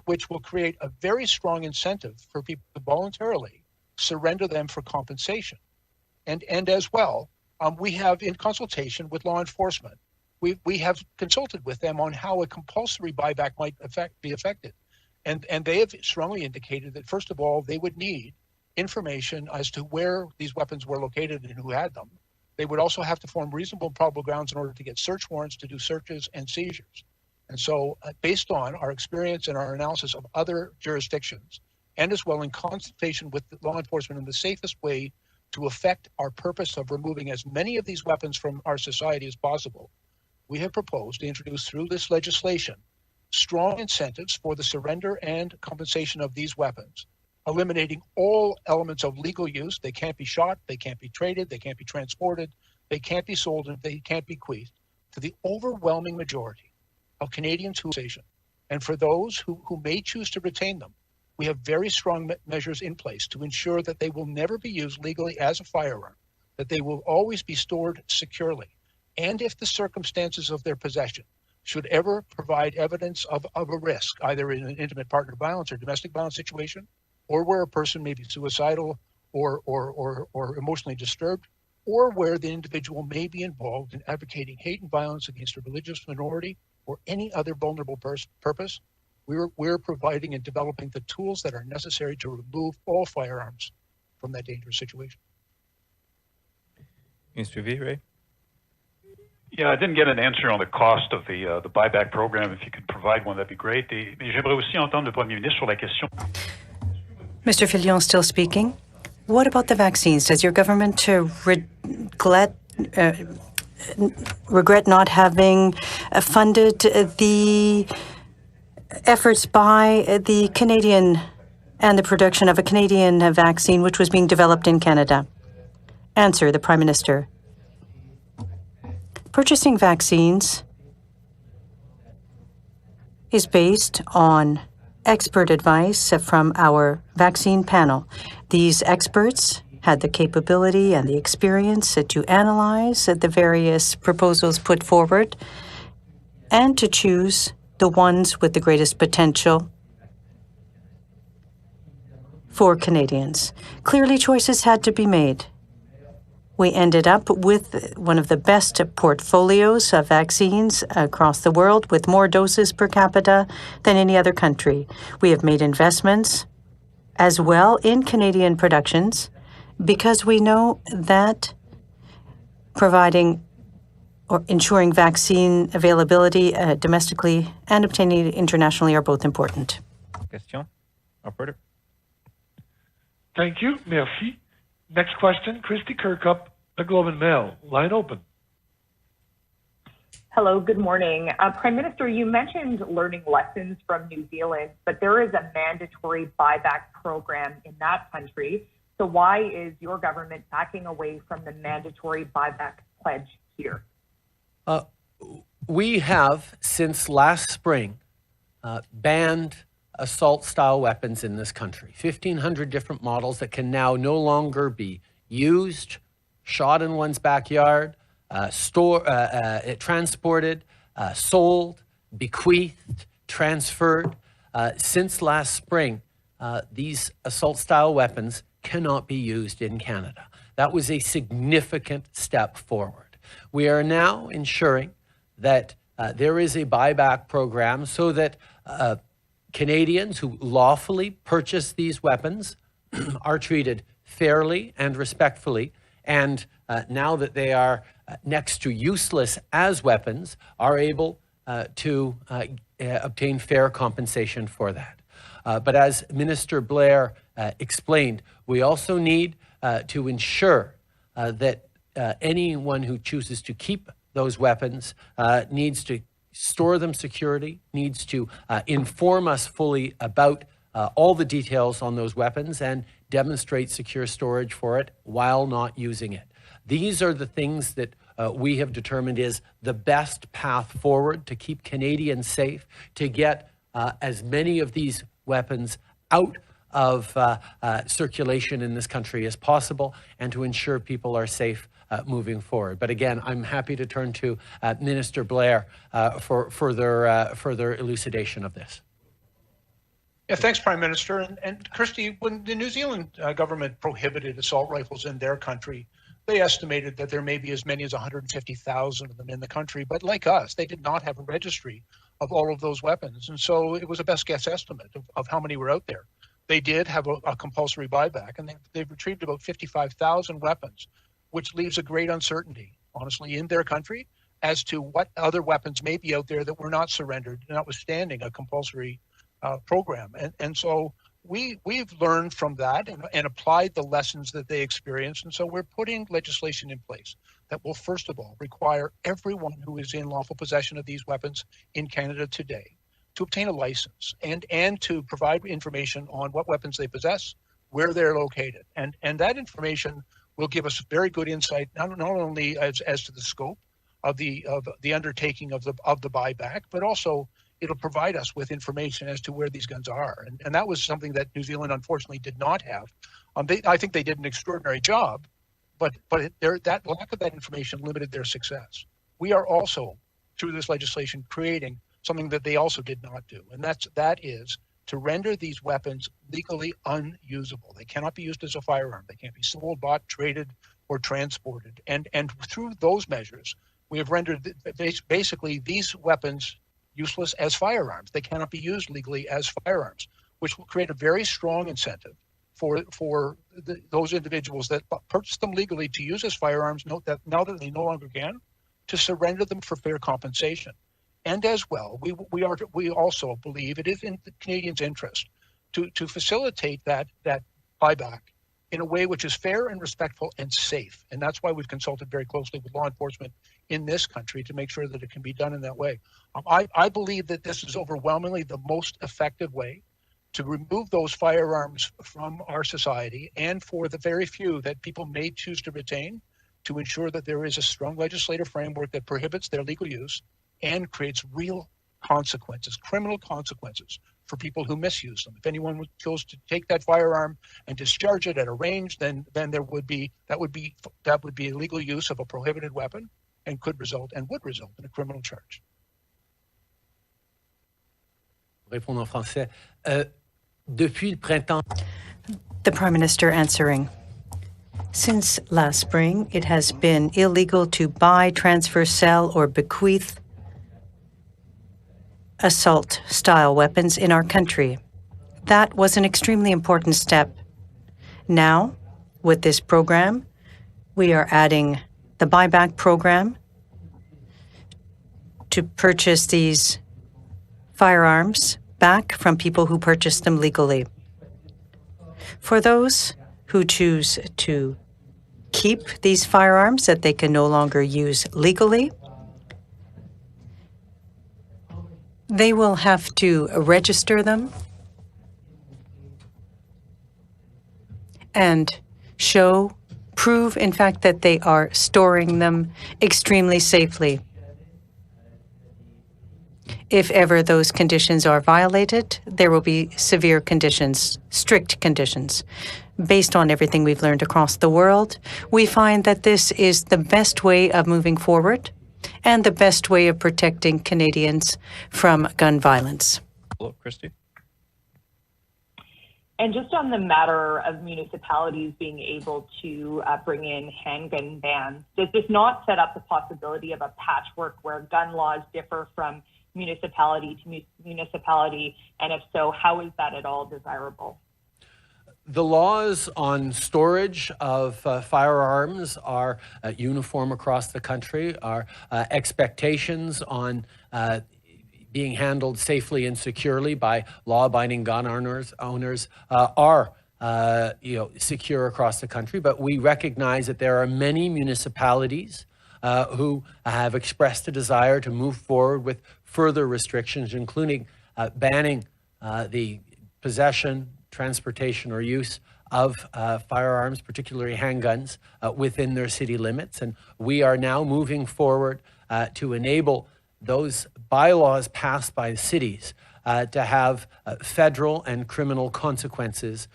which will create a very strong incentive for people to voluntarily surrender them for compensation. And as well, we have, in consultation with law enforcement, we have consulted with them on how a compulsory buyback might be affected. And they have strongly indicated that, first of all, they would need information as to where these weapons were located and who had them. They would also have to form reasonable and probable grounds in order to get search warrants to do searches and seizures. And so based on our experience and our analysis of other jurisdictions, and as well in consultation with law enforcement in the safest way to effect our purpose of removing as many of these weapons from our society as possible, we have proposed to introduce through this legislation strong incentives for the surrender and compensation of these weapons, eliminating all elements of legal use. They can't be shot, they can't be traded, they can't be transported, they can't be sold, and they can't be bequeathed to the overwhelming majority of Canadians who are. And for those who may choose to retain them, we have very strong measures in place to ensure that they will never be used legally as a firearm that they will always be stored securely. And if the circumstances of their possession should ever provide evidence of a risk, either in an intimate partner violence or domestic violence situation, or where a person may be suicidal or emotionally disturbed, or where the individual may be involved in advocating hate and violence against a religious minority or any other vulnerable purpose, we're providing and developing the tools that are necessary to remove all firearms from that dangerous situation. Mr. V, Ray? Yeah, I didn't get an answer on the cost of the buyback program. If you could provide one, that'd be great. Et j'aimerais aussi entendre le Premier ministre sur la question. Mr. Fillon still speaking. What about the vaccines? Does your government regret not having funded the efforts by the Canadian and the production of a Canadian vaccine which was being developed in Canada? Answer, the Prime Minister. Purchasing vaccines is based on expert advice from our vaccine panel. These experts had the capability and the experience to analyze the various proposals put forward and to choose the ones with the greatest potential for Canadians. Clearly, choices had to be made. We ended up with one of the best portfolios of vaccines across the world, with more doses per capita than any other country. We have made investments as well in Canadian productions because we know that providing or ensuring vaccine availability domestically and obtaining it internationally are both important. Question? Operator? Thank you. Merci. Next question, Christy Kirkup, The Globe and Mail. Line open. Hello, good morning. Prime Minister, you mentioned learning lessons from New Zealand, but there is a mandatory buyback program in that country. So why is your government backing away from the mandatory buyback pledge here? We have, since last spring, banned assault-style weapons in this country. 1,500 different models that can now no longer be used, shot in one's backyard, transported, sold, bequeathed, transferred. Since last spring, these assault-style weapons cannot be used in Canada. That was a significant step forward. We are now ensuring that there is a buyback program so that Canadians who lawfully purchase these weapons are treated fairly and respectfully, and now that they are next to useless as weapons, are able to obtain fair compensation for that. But as Minister Blair explained, we also need to ensure that anyone who chooses to keep those weapons needs to store them securely, needs to inform us fully about all the details on those weapons and demonstrate secure storage for it while not using it. These are the things that we have determined is the best path forward to keep Canadians safe, to get as many of these weapons out of circulation in this country as possible, and to ensure people are safe moving forward. But again, I'm happy to turn to Minister Blair for further elucidation of this. Yeah, thanks, Prime Minister. And Christy, when the New Zealand government prohibited assault rifles in their country, they estimated that there may be as many as 150,000 of them in the country. But like us, they did not have a registry of all of those weapons. And so it was a best guess estimate of how many were out there. They did have a compulsory buyback, and they've retrieved about 55,000 weapons, which leaves a great uncertainty, honestly, in their country as to what other weapons may be out there that were not surrendered, notwithstanding a compulsory program. And so we've learned from that and applied the lessons that they experienced. And so we're putting legislation in place that will, first of all, require everyone who is in lawful possession of these weapons in Canada today to obtain a license and to provide information on what weapons they possess, where they're located. And that information will give us very good insight, not only as to the scope of the undertaking of the buyback, but also it'll provide us with information as to where these guns are. And that was something that New Zealand unfortunately did not have. I think they did an extraordinary job, that lack of that information limited their success. We are also, through this legislation, creating something that they also did not do, and that is to render these weapons legally unusable. They cannot be used as a firearm. They can't be sold, bought, traded, or transported. And through those measures, we have rendered basically these weapons useless as firearms. They cannot be used legally as firearms, which will create a very strong incentive for those individuals that purchase them legally to use as firearms, note that now that they no longer can, to surrender them for fair compensation. And as well, we also believe it is in the Canadians' interest to facilitate that buyback in a way which is fair and respectful and safe. And that's why we've consulted very closely with law enforcement in this country to make sure that it can be done in that way. I believe that this is overwhelmingly the most effective way to remove those firearms from our society, and for the very few that people may choose to retain, to ensure that there is a strong legislative framework that prohibits their legal use and creates real consequences, criminal consequences, for people who misuse them. If anyone chose to take that firearm and discharge it at a range, then that would be illegal use of a prohibited weapon, and would result in a criminal charge. Répondre en français. Depuis le printemps. The Prime Minister answering. Since last spring, it has been illegal to buy, transfer, sell, or bequeath assault-style weapons in our country. That was an extremely important step. Now, with this program, we are adding the buyback program to purchase these firearms back from people who purchased them legally. For those who choose to keep these firearms that they can no longer use legally, they will have to register them and prove, in fact, that they are storing them extremely safely. If ever those conditions are violated, there will be severe conditions, strict conditions. Based on everything we've learned across the world, we find that this is the best way of moving forward and the best way of protecting Canadians from gun violence. Hello, Christy. And just on the matter of municipalities being able to bring in handgun bans, does this not set up the possibility of a patchwork where gun laws differ from municipality to municipality? And if so, how is that at all desirable? The laws on storage of firearms are uniform across the country. Our expectations on being handled safely and securely by law-abiding gun owners are secure across the country. But we recognize that there are many municipalities who have expressed a desire to move forward with further restrictions, including banning the possession, transportation, or use of firearms, particularly handguns, within their city limits. And we are now moving forward to enable those bylaws passed by the cities to have federal and criminal consequences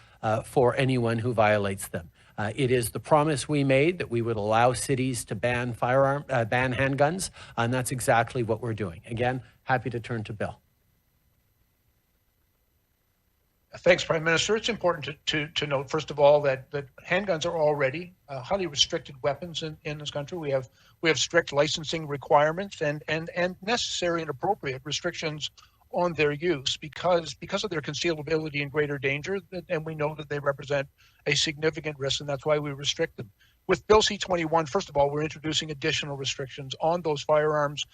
for anyone who violates them. It is the promise we made that we would allow cities to ban handguns, and that's exactly what we're doing. Again, happy to turn to Bill. Thanks, Prime Minister. It's important to note, first of all, that handguns are already highly restricted weapons in this country. We have strict licensing requirements and necessary and appropriate restrictions on their use because of their concealability and greater danger, and we know that they represent a significant risk, and that's why we restrict them. With Bill C-21, first of all, we're introducing additional restrictions on those firearms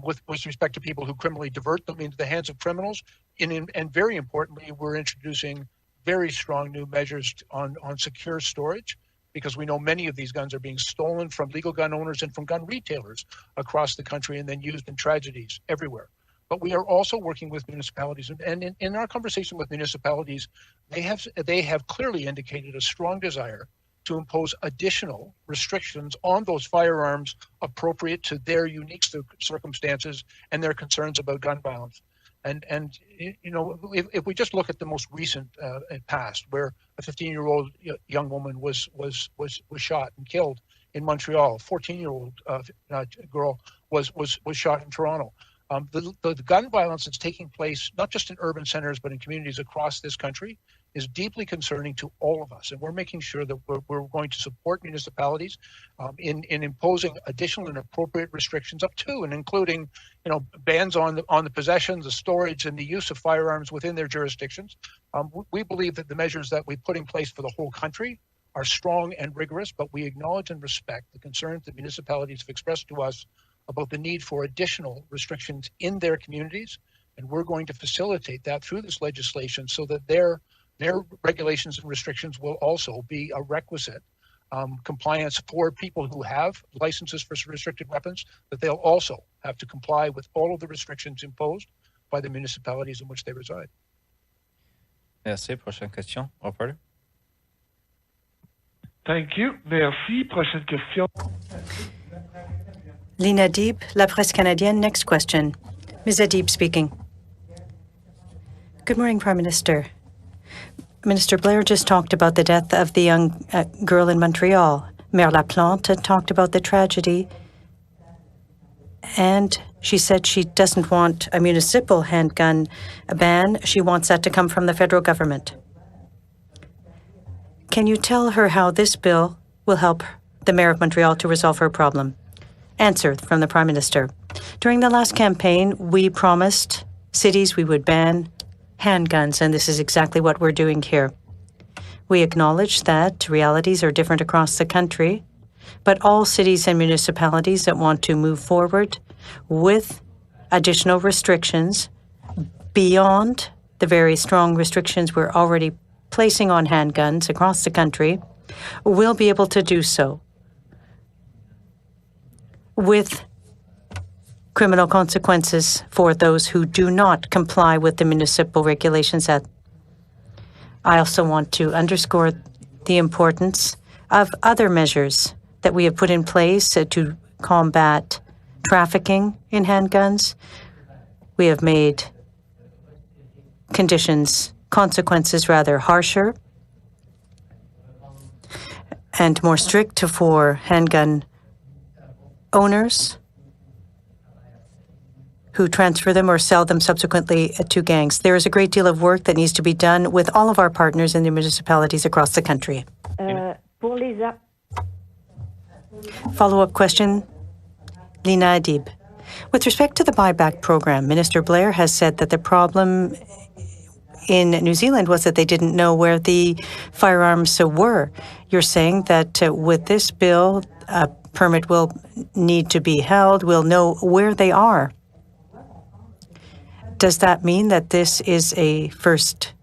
with respect to people who criminally divert them into the hands of criminals. And very importantly, we're introducing very strong new measures on secure storage, because we know many of these guns are being stolen from legal gun owners and from gun retailers across the country and then used in tragedies everywhere. But we are also working with municipalities, and in our conversation with municipalities, they have clearly indicated a strong desire to impose additional restrictions on those firearms appropriate to their unique circumstances and their concerns about gun violence. And if we just look at the most recent past, where a 15-year-old young woman was shot and killed in Montreal. A 14-year-old girl was shot in Toronto. The gun violence that's taking place, not just in urban centers, but in communities across this country, is deeply concerning to all of us. And we're making sure that we're going to support municipalities in imposing additional and appropriate restrictions up to and including, bans on the possession, the storage, and the use of firearms within their jurisdictions. We believe that the measures that we put in place for the whole country are strong and rigorous, but we acknowledge and respect the concerns that municipalities have expressed to us about the need for additional restrictions in their communities. And we're going to facilitate that through this legislation so that their regulations and restrictions will also be a requisite compliance for people who have licenses for restricted weapons, that they'll also have to comply with all of the restrictions imposed by the municipalities in which they reside. Merci. Prochaine question. Operator. Thank you. Merci. Prochaine question. Lina Deeb, La Presse Canadienne. Next question. Ms. Adib speaking. Good morning, Prime Minister. Minister Blair just talked about the death of the young girl in Montreal. Mayor Laplante talked about the tragedy, and she said she doesn't want a municipal handgun ban. She wants that to come from the federal government. Can you tell her how this bill will help the Mayor of Montreal to resolve her problem? Answer from the Prime Minister. During the last campaign, we promised cities we would ban handguns, and this is exactly what we're doing here. We acknowledge that realities are different across the country, but all cities and municipalities that want to move forward with additional restrictions beyond the very strong restrictions we're already placing on handguns across the country will be able to do so with criminal consequences for those who do not comply with the municipal regulations. I also want to underscore the importance of other measures that we have put in place to combat trafficking in handguns. We have made consequences rather harsher and more strict for handgun owners who transfer them or sell them subsequently to gangs. There is a great deal of work that needs to be done with all of our partners in the municipalities across the country. Follow-up question, Lina Adib. With respect to the buyback program, Minister Blair has said that the problem in New Zealand was that they didn't know where the firearms were. You're saying that with this bill, a permit will need to be held. We'll know where they are. Does that mean that this is a first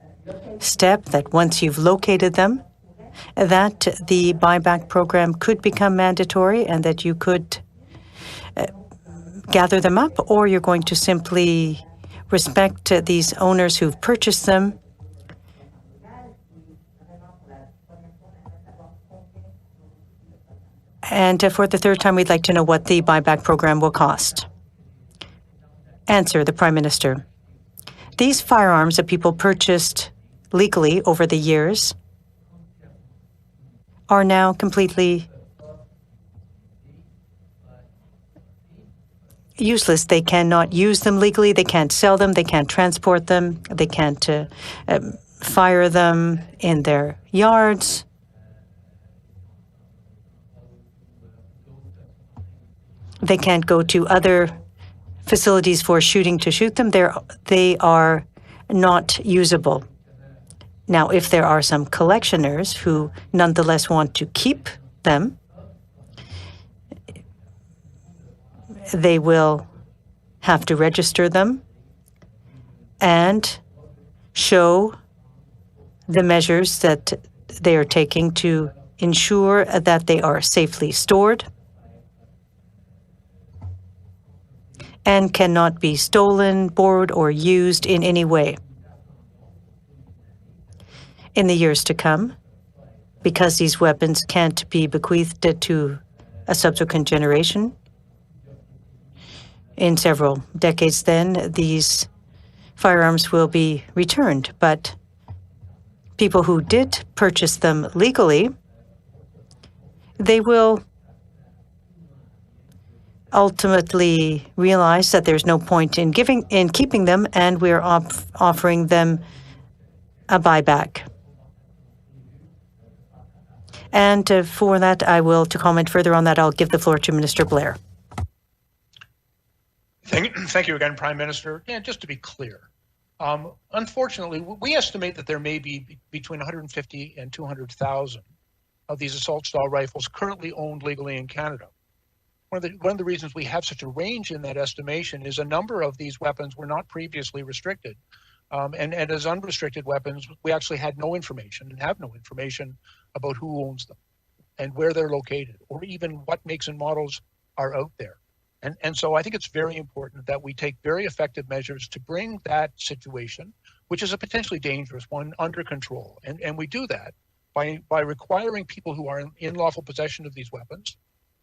step, that once you've located them, that the buyback program could become mandatory and that you could gather them up, or you're going to simply respect these owners who've purchased them and for the third time, we'd like to know what the buyback program will cost. Answer, the Prime Minister. These firearms that people purchased legally over the years are now completely useless. They cannot use them legally. They can't sell them. They can't transport them. They can't fire them in their yards. They can't go to other facilities for shooting to shoot them. They are not usable. Now, if there are some collectioners who nonetheless want to keep them, they will have to register them and show the measures that they are taking to ensure that they are safely stored and cannot be stolen, borrowed, or used in any way. In the years to come, because these weapons can't be bequeathed to a subsequent generation, in several decades then, these firearms will be returned. But people who did purchase them legally, they will ultimately realize that there's no point in keeping them, and we're offering them a buyback. And for that, to comment further on that, I'll give the floor to Minister Blair. Thank you again, Prime Minister. Yeah, just to be clear, unfortunately, we estimate that there may be between 150 and 200,000 of these assault-style rifles currently owned legally in Canada. One of the reasons we have such a range in that estimation is a number of these weapons were not previously restricted. And as unrestricted weapons, we actually had no information and have no information about who owns them and where they're located, or even what makes and models are out there. And so I think it's very important that we take very effective measures to bring that situation, which is a potentially dangerous one, under control. And we do that by requiring people who are in lawful possession of these weapons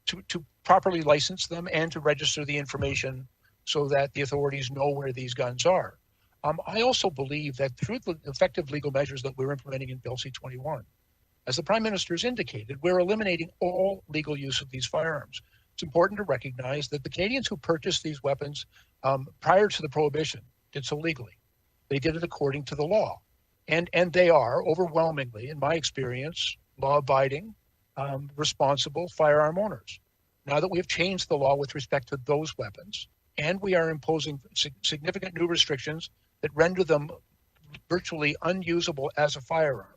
to properly license them and to register the information so that the authorities know where these guns are. I also believe that through the effective legal measures that we're implementing in Bill C-21, as the Prime Minister has indicated, we're eliminating all legal use of these firearms. It's important to recognize that the Canadians who purchased these weapons prior to the Prohibition did so legally. They did it according to the law. And they are overwhelmingly, in my experience, law-abiding, responsible firearm owners. Now that we have changed the law with respect to those weapons, and we are imposing significant new restrictions that render them virtually unusable as a firearm,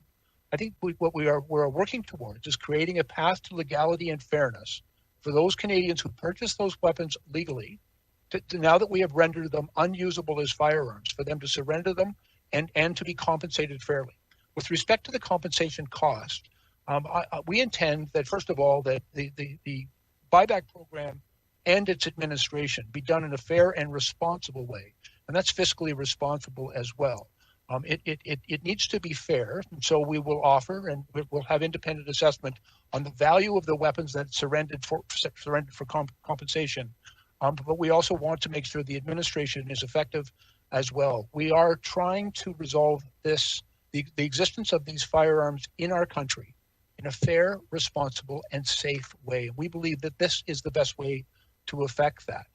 I think what we're working towards is creating a path to legality and fairness for those Canadians who purchased those weapons legally, now that we have rendered them unusable as firearms, for them to surrender them and to be compensated fairly. With respect to the compensation cost, we intend that, first of all, that the buyback program and its administration be done in a fair and responsible way. And that's fiscally responsible as well. It needs to be fair, and so we will offer and we'll have independent assessment on the value of the weapons that surrendered for compensation. But we also want to make sure the administration is effective as well. We are trying to resolve the existence of these firearms in our country in a fair, responsible, and safe way. We believe that this is the best way to affect that.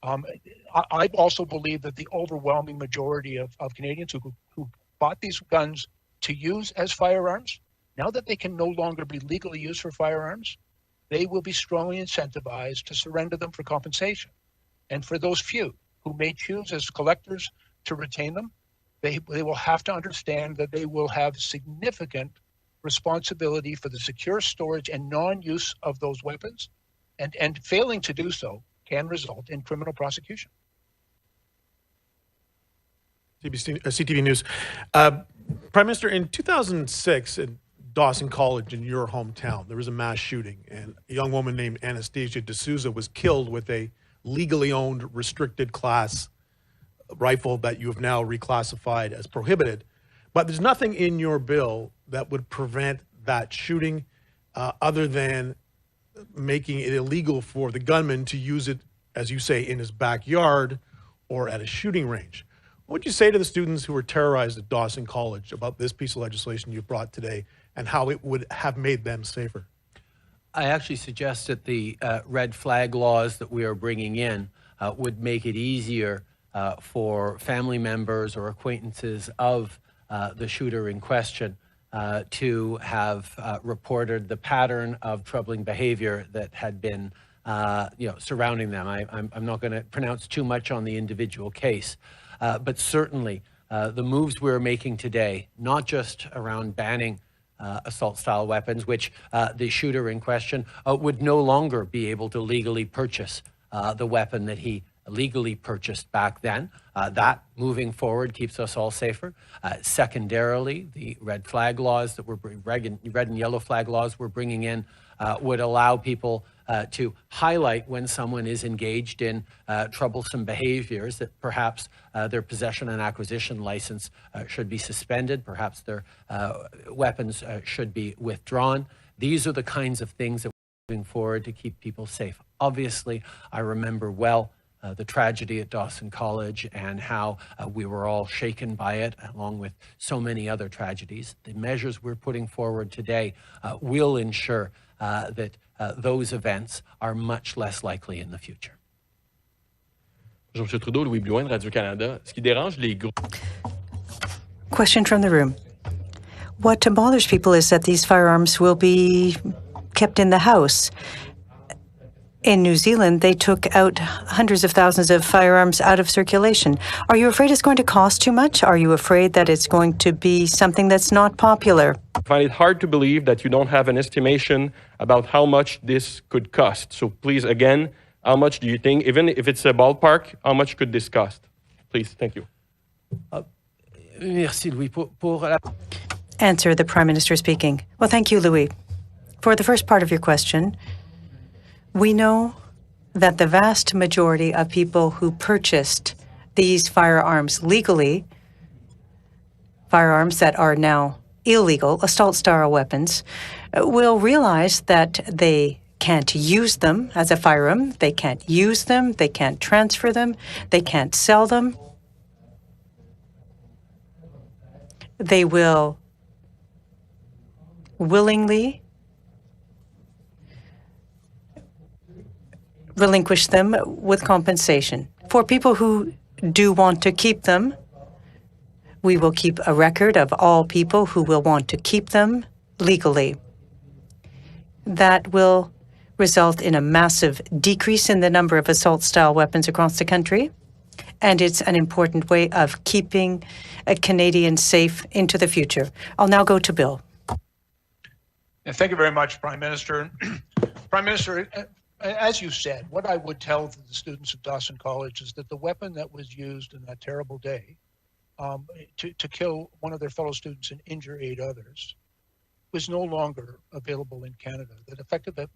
I also believe that the overwhelming majority of Canadians who bought these guns to use as firearms, now that they can no longer be legally used for firearms, they will be strongly incentivized to surrender them for compensation. And for those few who may choose as collectors to retain them, they will have to understand that they will have significant responsibility for the secure storage and non-use of those weapons, and failing to do so can result in criminal prosecution. CTV News. Prime Minister, in 2006 at Dawson College in your hometown, there was a mass shooting, and a young woman named Anastasia D'Souza was killed with a legally owned restricted class rifle that you have now reclassified as prohibited. But there's nothing in your bill that would prevent that shooting other than making it illegal for the gunman to use it, as you say, in his backyard or at a shooting range. What would you say to the students who were terrorized at Dawson College about this piece of legislation you brought today and how it would have made them safer? I actually suggest that the red flag laws that we are bringing in would make it easier for family members or acquaintances of the shooter in question to have reported the pattern of troubling behavior that had been surrounding them. I'm not going to pronounce too much on the individual case, but certainly the moves we're making today, not just around banning assault-style weapons, which the shooter in question would no longer be able to legally purchase the weapon that he legally purchased back then. That, moving forward, keeps us all safer. Secondarily, the red flag laws that red and yellow flag laws we're bringing in would allow people to highlight when someone is engaged in troublesome behaviors, that perhaps their possession and acquisition license should be suspended, perhaps their weapons should be withdrawn. These are the kinds of things that we're moving forward to keep people safe. Obviously, I remember well the tragedy at Dawson College and how we were all shaken by it, along with so many other tragedies. The measures we're putting forward today will ensure that those events are much less likely in the future. Bonjour, M. Trudeau, Louis Blouin, Radio-Canada. Ce qui dérange les groupes. Question from the room. What bothers people is that these firearms will be kept in the house. In New Zealand, they took out hundreds of thousands of firearms out of circulation. Are you afraid it's going to cost too much? Are you afraid that it's going to be something that's not popular? I find it hard to believe that you don't have an estimation about how much this could cost. So please, again, how much do you think, even if it's a ballpark, how much could this cost? Please, thank you. Merci, Louis. Answer, the Prime Minister speaking. Well, thank you, Louis. For the first part of your question, we know that the vast majority of people who purchased these firearms legally, firearms that are now illegal, assault-style weapons, will realize that they can't use them as a firearm, they can't use them, they can't transfer them, they can't sell them. They will willingly relinquish them with compensation. For people who do want to keep them, we will keep a record of all people who will want to keep them legally. That will result in a massive decrease in the number of assault-style weapons across the country, and it's an important way of keeping Canadians safe into the future. I'll now go to Bill. And thank you very much, Prime Minister. Prime Minister, as you said, what I would tell the students of Dawson College is that the weapon that was used in that terrible day to kill one of their fellow students and injure 8 others was no longer available in Canada. That effective at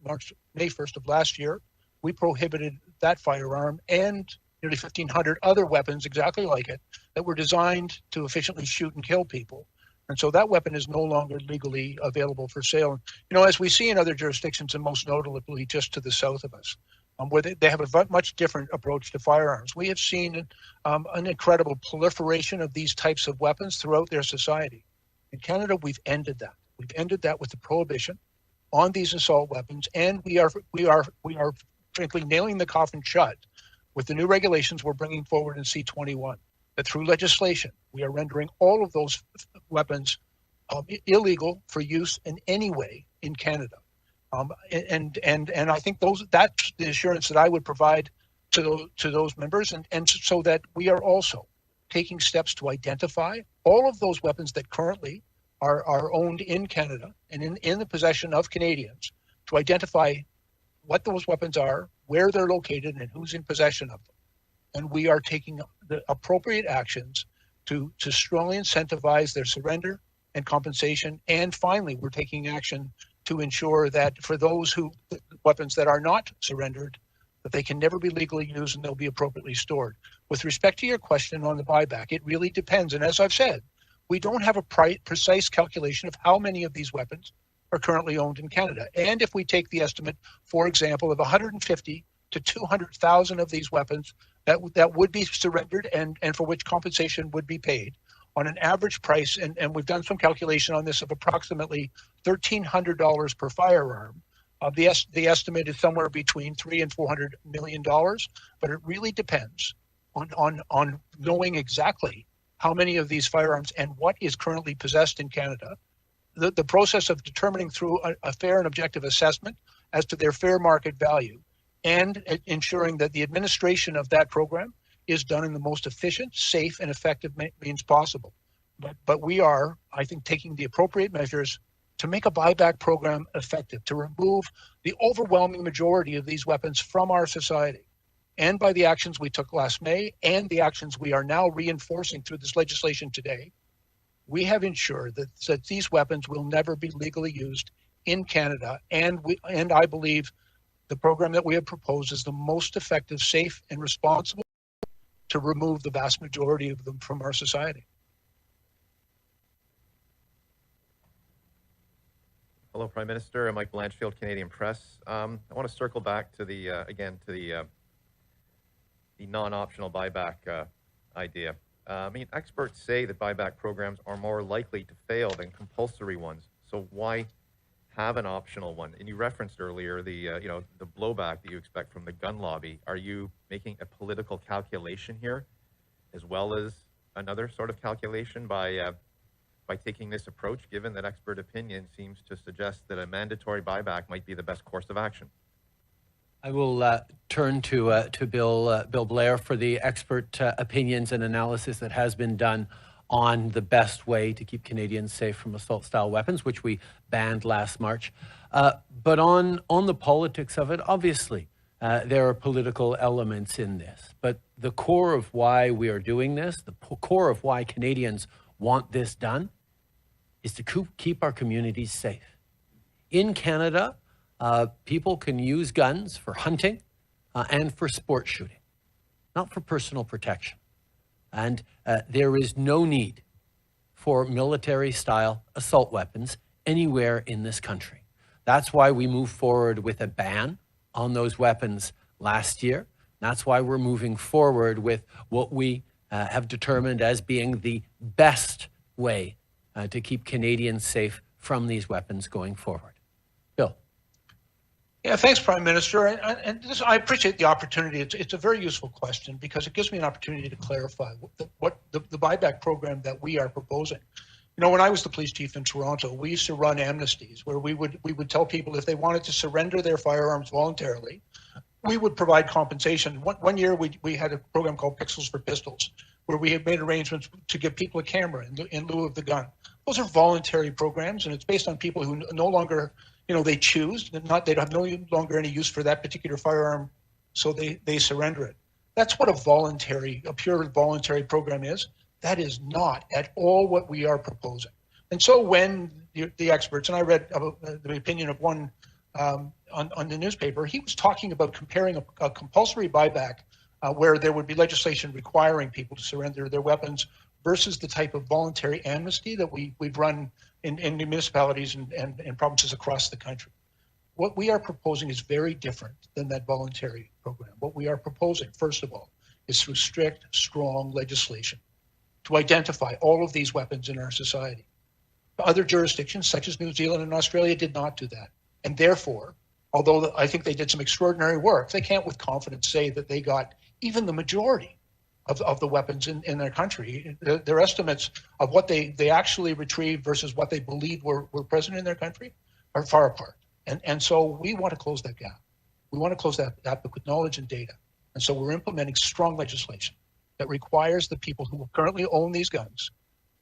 May 1st of last year, we prohibited that firearm and nearly 1,500 other weapons exactly like it that were designed to efficiently shoot and kill people. And so that weapon is no longer legally available for sale. You know, as we see in other jurisdictions, and most notably just to the south of us, where they have a much different approach to firearms, we have seen an incredible proliferation of these types of weapons throughout their society. In Canada, we've ended that. We've ended that with the prohibition on these assault weapons, and we are frankly nailing the coffin shut with the new regulations we're bringing forward in C-21. That through legislation, we are rendering all of those weapons illegal for use in any way in Canada. And I think that's the assurance that I would provide to those members, and so that we are also taking steps to identify all of those weapons that currently are owned in Canada and in the possession of Canadians, to identify what those weapons are, where they're located, and who's in possession of them. And we are taking the appropriate actions to strongly incentivize their surrender and compensation. And finally, we're taking action to ensure that for those weapons that are not surrendered, that they can never be legally used and they'll be appropriately stored. With respect to your question on the buyback, it really depends. And as I've said, we don't have a precise calculation of how many of these weapons are currently owned in Canada. And if we take the estimate, for example, of 150 to 200,000 of these weapons that would be surrendered and for which compensation would be paid on an average price, and we've done some calculation on this, of approximately $1,300 per firearm. The estimate is somewhere between $300 and $400 million, but it really depends on knowing exactly how many of these firearms and what is currently possessed in Canada. The process of determining through a fair and objective assessment as to their fair market value, and ensuring that the administration of that program is done in the most efficient, safe, and effective means possible. But we are, I think, taking the appropriate measures to make a buyback program effective, to remove the overwhelming majority of these weapons from our society. And by the actions we took last May and the actions we are now reinforcing through this legislation today, we have ensured that these weapons will never be legally used in Canada. And I believe the program that we have proposed is the most effective, safe, and responsible to remove the vast majority of them from our society. Hello, Prime Minister. I'm Mike Blanchfield, Canadian Press. I want to circle back to the the non-optional buyback idea. Experts say that buyback programs are more likely to fail than compulsory ones. So why have an optional one? And you referenced earlier the blowback that you expect from the gun lobby. Are you making a political calculation here, as well as another sort of calculation by taking this approach, given that expert opinion seems to suggest that a mandatory buyback might be the best course of action? I will turn to Bill Blair for the expert opinions and analysis that has been done on the best way to keep Canadians safe from assault-style weapons, which we banned last March. But on the politics of it, obviously, there are political elements in this. But the core of why we are doing this, the core of why Canadians want this done, is to keep our communities safe. In Canada, people can use guns for hunting and for sport shooting, not for personal protection. And there is no need for military-style assault weapons anywhere in this country. That's why we moved forward with a ban on those weapons last year. That's why we're moving forward with what we have determined as being the best way to keep Canadians safe from these weapons going forward. Bill. Yeah, thanks, Prime Minister. I appreciate the opportunity. It's a very useful question because it gives me an opportunity to clarify what the buyback program that we are proposing. When I was the police chief in Toronto, we used to run amnesties where we would tell people if they wanted to surrender their firearms voluntarily, we would provide compensation. One year we had a program called Pixels for Pistols, where we had made arrangements to give people a camera in lieu of the gun. Those are voluntary programs, and it's based on people who no longer, they choose, they have no longer any use for that particular firearm, so they surrender it. That's what a pure voluntary program is. That is not at all what we are proposing. And so when the experts, and I read the opinion of one on the newspaper, he was talking about comparing a compulsory buyback where there would be legislation requiring people to surrender their weapons versus the type of voluntary amnesty that we've run in municipalities and provinces across the country. What we are proposing is very different than that voluntary program. What we are proposing, first of all, is through strict, strong legislation to identify all of these weapons in our society. Other jurisdictions, such as New Zealand and Australia, did not do that. And therefore, although I think they did some extraordinary work, they can't with confidence say that they got even the majority of the weapons in their country. Their estimates of what they actually retrieved versus what they believed were present in their country are far apart. And so we want to close that gap. We want to close that gap with knowledge and data. And so we're implementing strong legislation that requires the people who currently own these guns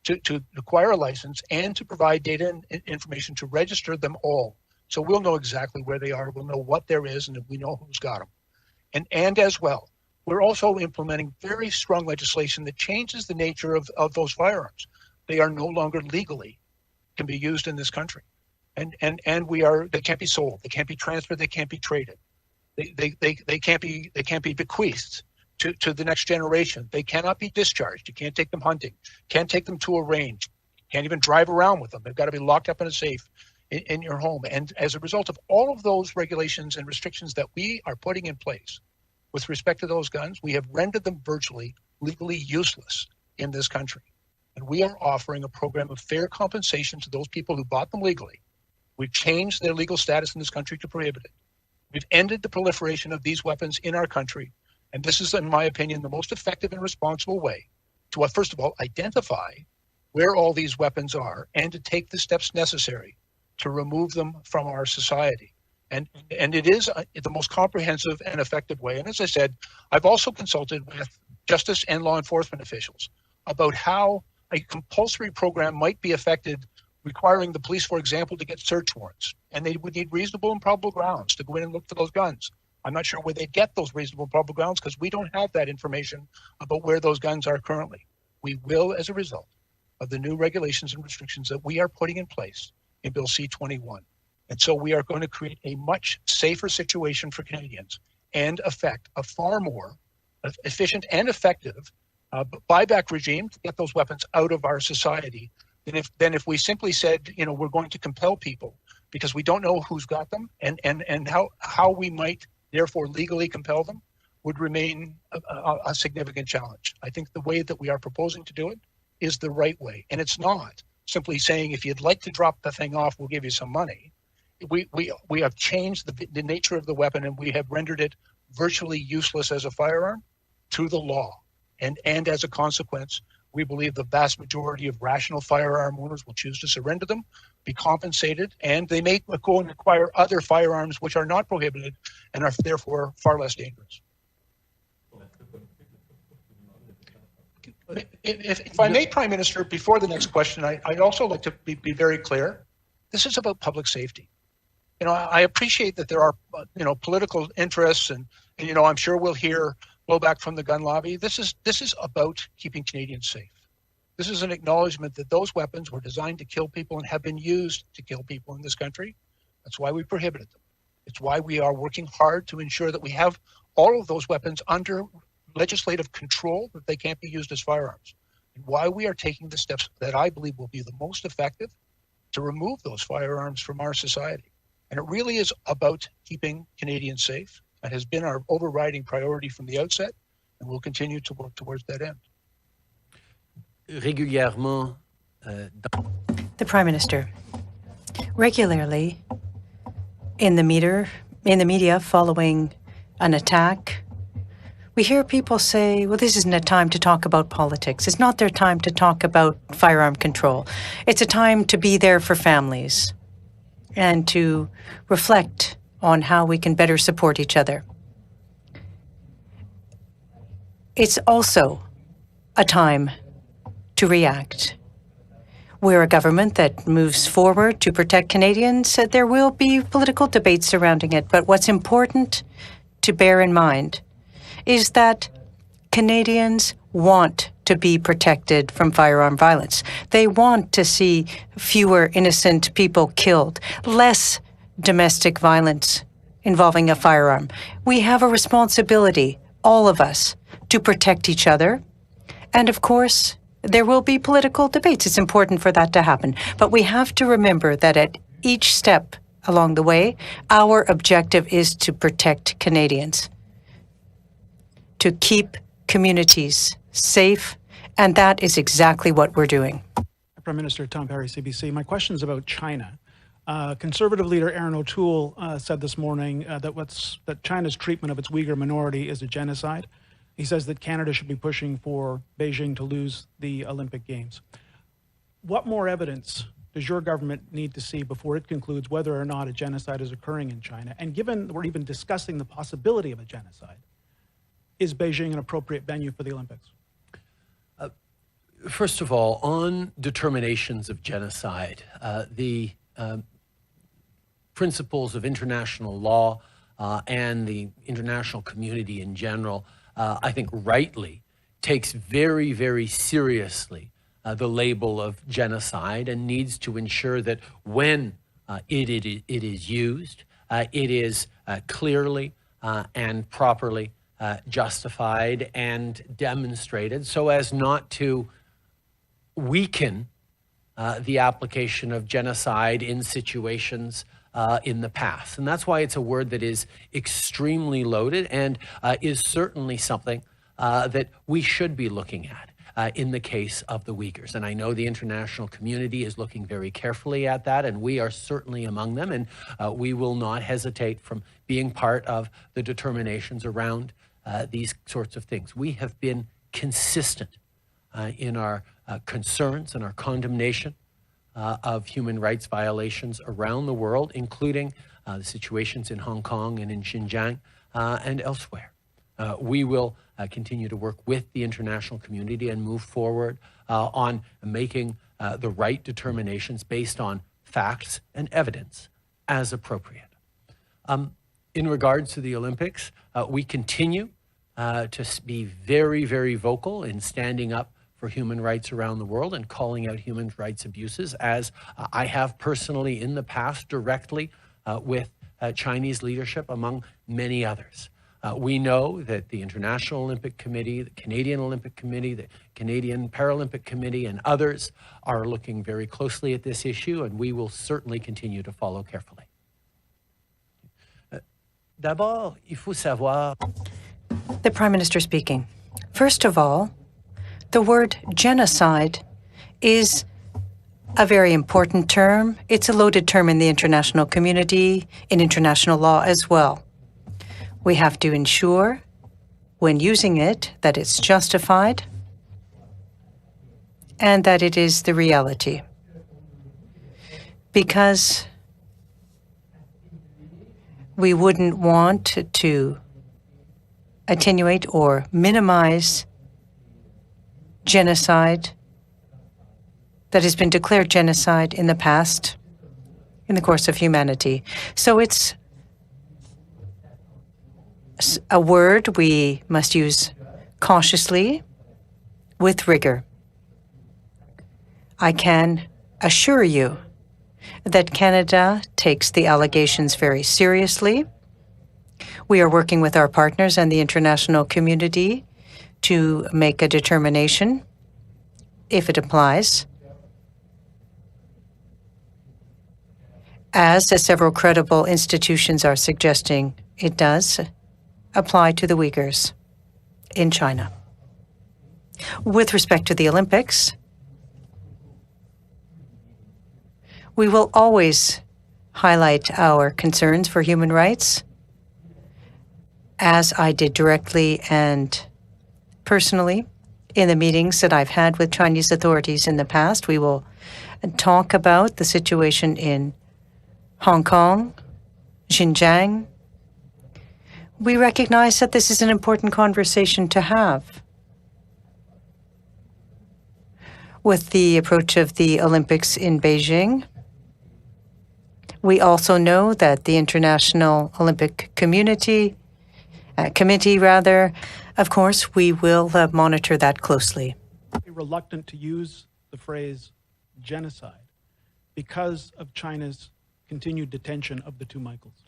to acquire a license and to provide data and information to register them all. So we'll know exactly where they are, we'll know what there is, and we know who's got them. And as well, we're also implementing very strong legislation that changes the nature of those firearms. They are no longer legally can be used in this country. And they can't be sold, they can't be transferred, they can't be traded. They can't be bequeathed to the next generation. They cannot be discharged. You can't take them hunting, can't take them to a range, can't even drive around with them. They've got to be locked up in a safe in your home. And as a result of all of those regulations and restrictions that we are putting in place with respect to those guns, we have rendered them virtually legally useless in this country. And we are offering a program of fair compensation to those people who bought them legally. We've changed their legal status in this country to prohibit it. We've ended the proliferation of these weapons in our country. And this is, in my opinion, the most effective and responsible way to, first of all, identify where all these weapons are and to take the steps necessary to remove them from our society. And it is the most comprehensive and effective way. And as I said, I've also consulted with justice and law enforcement officials about how a compulsory program might be affected, requiring the police, for example, to get search warrants. And they would need reasonable and probable grounds to go in and look for those guns. I'm not sure where they get those reasonable and probable grounds because we don't have that information about where those guns are currently. We will as a result of the new regulations and restrictions that we are putting in place in Bill C-21. And so we are going to create a much safer situation for Canadians and affect a far more efficient and effective buyback regime to get those weapons out of our society than if we simply said, we're going to compel people because we don't know who's got them and how we might therefore legally compel them. would remain a significant challenge. I think the way that we are proposing to do it is the right way. And it's not simply saying, if you'd like to drop the thing off, we'll give you some money. We have changed the nature of the weapon, and we have rendered it virtually useless as a firearm through the law. And as a consequence, we believe the vast majority of rational firearm owners will choose to surrender them, be compensated, and they may go and acquire other firearms which are not prohibited and are therefore far less dangerous. If I may, Prime Minister, before the next question, I'd also like to be very clear. This is about public safety. I appreciate that there are, political interests, and I'm sure we'll hear blowback from the gun lobby. This is about keeping Canadians safe. This is an acknowledgement that those weapons were designed to kill people and have been used to kill people in this country. That's why we prohibited them. It's why we are working hard to ensure that we have all of those weapons under legislative control, that they can't be used as firearms. And why we are taking the steps that I believe will be the most effective to remove those firearms from our society. And it really is about keeping Canadians safe. That has been our overriding priority from the outset, and we'll continue to work towards that end. Régulièrement, The Prime Minister. Regularly, in the media following an attack, we hear people say, well, this isn't a time to talk about politics. It's not their time to talk about firearm control. It's a time to be there for families and to reflect on how we can better support each other. It's also a time to react. We're a government that moves forward to protect Canadians. There will be political debates surrounding it, but what's important to bear in mind is that Canadians want to be protected from firearm violence. They want to see fewer innocent people killed, less domestic violence involving a firearm. We have a responsibility, all of us, to protect each other. And of course, there will be political debates. It's important for that to happen. But we have to remember that at each step along the way, our objective is to protect Canadians, to keep communities safe, and that is exactly what we're doing. Prime Minister Tom Perry, CBC. My question is about China. Conservative leader Aaron O'Toole said this morning that China's treatment of its Uyghur minority is a genocide. He says that Canada should be pushing for Beijing to lose the Olympic Games. What more evidence does your government need to see before it concludes whether or not a genocide is occurring in China? And given we're even discussing the possibility of a genocide, is Beijing an appropriate venue for the Olympics? First of all, on determinations of genocide, the principles of international law and the international community in general, I think rightly, takes very, very seriously the label of genocide and needs to ensure that when it is used, it is clearly and properly justified and demonstrated so as not to weaken the application of genocide in situations in the past. And that's why it's a word that is extremely loaded and is certainly something that we should be looking at in the case of the Uyghurs. And I know the international community is looking very carefully at that, and we are certainly among them, and we will not hesitate from being part of the determinations around these sorts of things. We have been consistent in our concerns and our condemnation of human rights violations around the world, including the situations in Hong Kong and in Xinjiang and elsewhere. We will continue to work with the international community and move forward on making the right determinations based on facts and evidence as appropriate. In regards to the Olympics, we continue to be very, very vocal in standing up for human rights around the world and calling out human rights abuses, as I have personally in the past directly with Chinese leadership, among many others. We know that the International Olympic Committee, the Canadian Olympic Committee, the Canadian Paralympic Committee, and others are looking very closely at this issue, and we will certainly continue to follow carefully. D'abord, il faut savoir. The Prime Minister speaking. First of all, the word genocide is a very important term. It's a loaded term in the international community, in international law as well. We have to ensure, when using it, that it's justified and that it is the reality. Because we wouldn't want to attenuate or minimize genocide that has been declared genocide in the past in the course of humanity. So it's a word we must use cautiously, with rigor. I can assure you that Canada takes the allegations very seriously. We are working with our partners and the international community to make a determination, if it applies. As several credible institutions are suggesting, it does apply to the Uyghurs in China. With respect to the Olympics, we will always highlight our concerns for human rights, as I did directly and personally in the meetings that I've had with Chinese authorities in the past. We will talk about the situation in Hong Kong, Xinjiang. We recognize that this is an important conversation to have. With the approach of the Olympics in Beijing, we also know that the International Olympic Committee, of course, we will monitor that closely. Reluctant to use the phrase genocide because of China's continued detention of the two Michaels?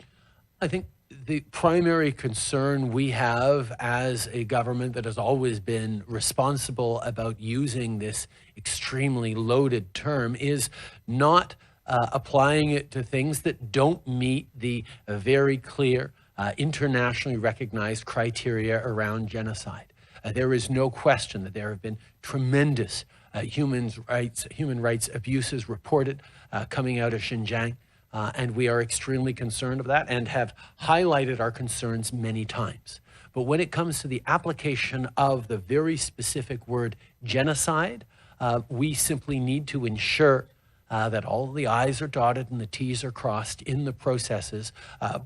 I think the primary concern we have as a government that has always been responsible about using this extremely loaded term is not applying it to things that don't meet the very clear internationally recognized criteria around genocide. There is no question that there have been tremendous human rights abuses reported coming out of Xinjiang. And we are extremely concerned of that and have highlighted our concerns many times. But when it comes to the application of the very specific word genocide, we simply need to ensure that all the I's are dotted and the T's are crossed in the processes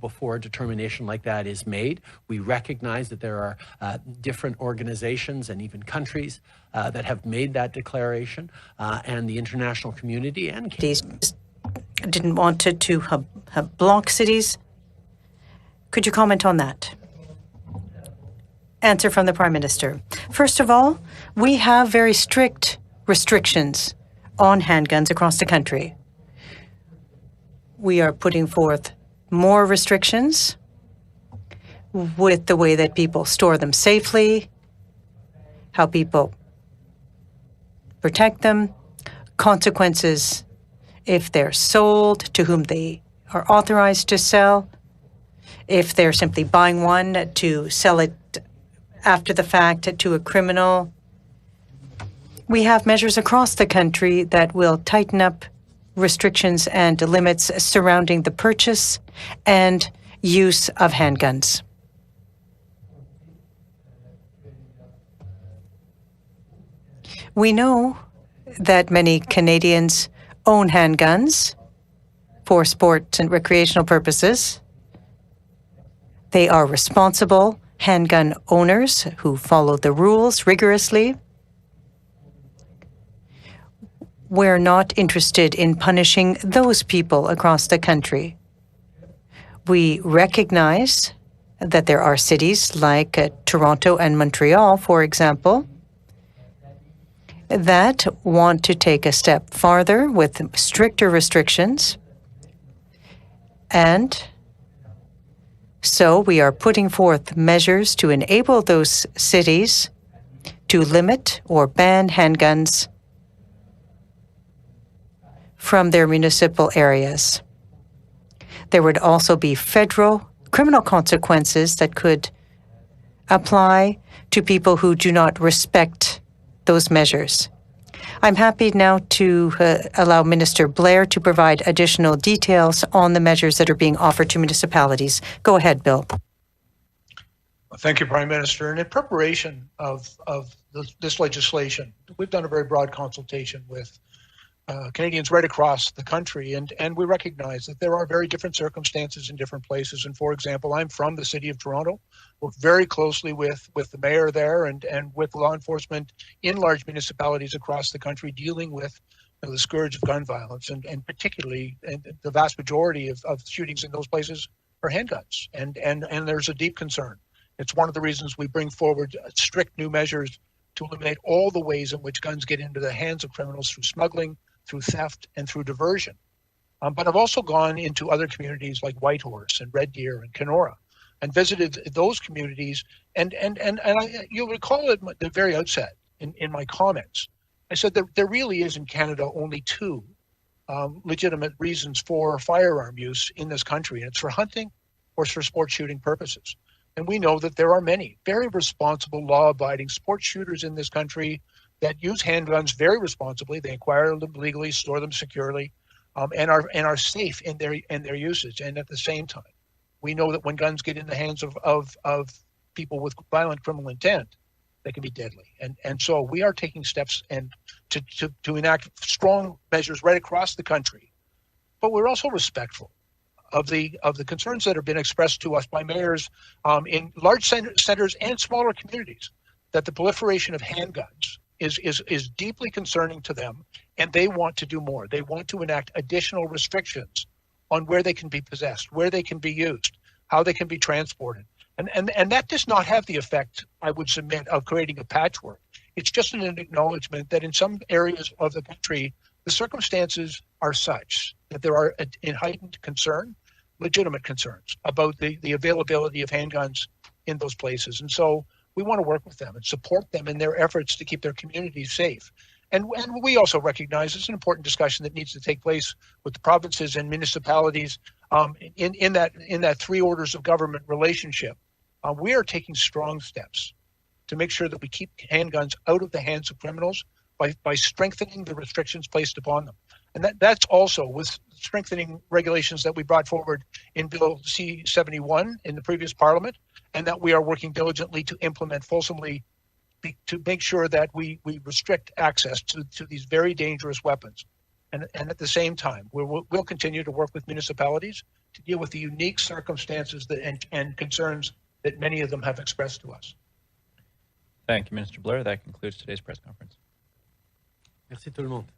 before a determination like that is made. We recognize that there are different organizations and even countries that have made that declaration, and the international community and didn't want to have block cities. Could you comment on that? Answer from the Prime Minister. First of all, we have very strict restrictions on handguns across the country. We are putting forth more restrictions with the way that people store them safely, how people protect them, consequences if they're sold, to whom they are authorized to sell, if they're simply buying one to sell it after the fact to a criminal. We have measures across the country that will tighten up restrictions and limits surrounding the purchase and use of handguns. We know that many Canadians own handguns for sport and recreational purposes. They are responsible handgun owners who follow the rules rigorously. We're not interested in punishing those people across the country. We recognize that there are cities like Toronto and Montreal, for example, that want to take a step farther with stricter restrictions. And so we are putting forth measures to enable those cities to limit or ban handguns from their municipal areas. There would also be federal criminal consequences that could apply to people who do not respect those measures. I'm happy now to allow Minister Blair to provide additional details on the measures that are being offered to municipalities. Go ahead, Bill. Thank you, Prime Minister. And in preparation of this legislation, we've done a very broad consultation with Canadians right across the country, and we recognize that there are very different circumstances in different places. And for example, I'm from the city of Toronto, work very closely with the mayor there and with law enforcement in large municipalities across the country dealing with the scourge of gun violence, and particularly the vast majority of shootings in those places are handguns, and there's a deep concern. It's one of the reasons we bring forward strict new measures to eliminate all the ways in which guns get into the hands of criminals through smuggling, through theft, and through diversion. But I've also gone into other communities like Whitehorse and Red Deer and Kenora and visited those communities. And you'll recall at the very outset in my comments, I said that there really is in Canada only two legitimate reasons for firearm use in this country. And it's for hunting or it's for sport shooting purposes. And we know that there are many very responsible, law-abiding sport shooters in this country that use handguns very responsibly. They acquire them legally, store them securely, and are safe in their usage. And at the same time, we know that when guns get in the hands of people with violent criminal intent, they can be deadly. And so we are taking steps and to enact strong measures right across the country. But we're also respectful of the concerns that have been expressed to us by mayors in large centers and smaller communities, that the proliferation of handguns is deeply concerning to them, and they want to do more. They want to enact additional restrictions on where they can be possessed, where they can be used, how they can be transported. And that does not have the effect, I would submit, of creating a patchwork. It's just an acknowledgement that in some areas of the country, the circumstances are such that there are in heightened concern, legitimate concerns about the availability of handguns in those places. And so we want to work with them and support them in their efforts to keep their communities safe. And we also recognize it's an important discussion that needs to take place with the provinces and municipalities in that three orders of government relationship. We are taking strong steps to make sure that we keep handguns out of the hands of criminals by strengthening the restrictions placed upon them. And that's also with strengthening regulations that we brought forward in Bill C-71 in the previous Parliament, and that we are working diligently to implement fulsomely to make sure that we restrict access to these very dangerous weapons. And at the same time, we'll continue to work with municipalities to deal with the unique circumstances and concerns that many of them have expressed to us. Thank you, Minister Blair. That concludes today's press conference. Merci tout le monde.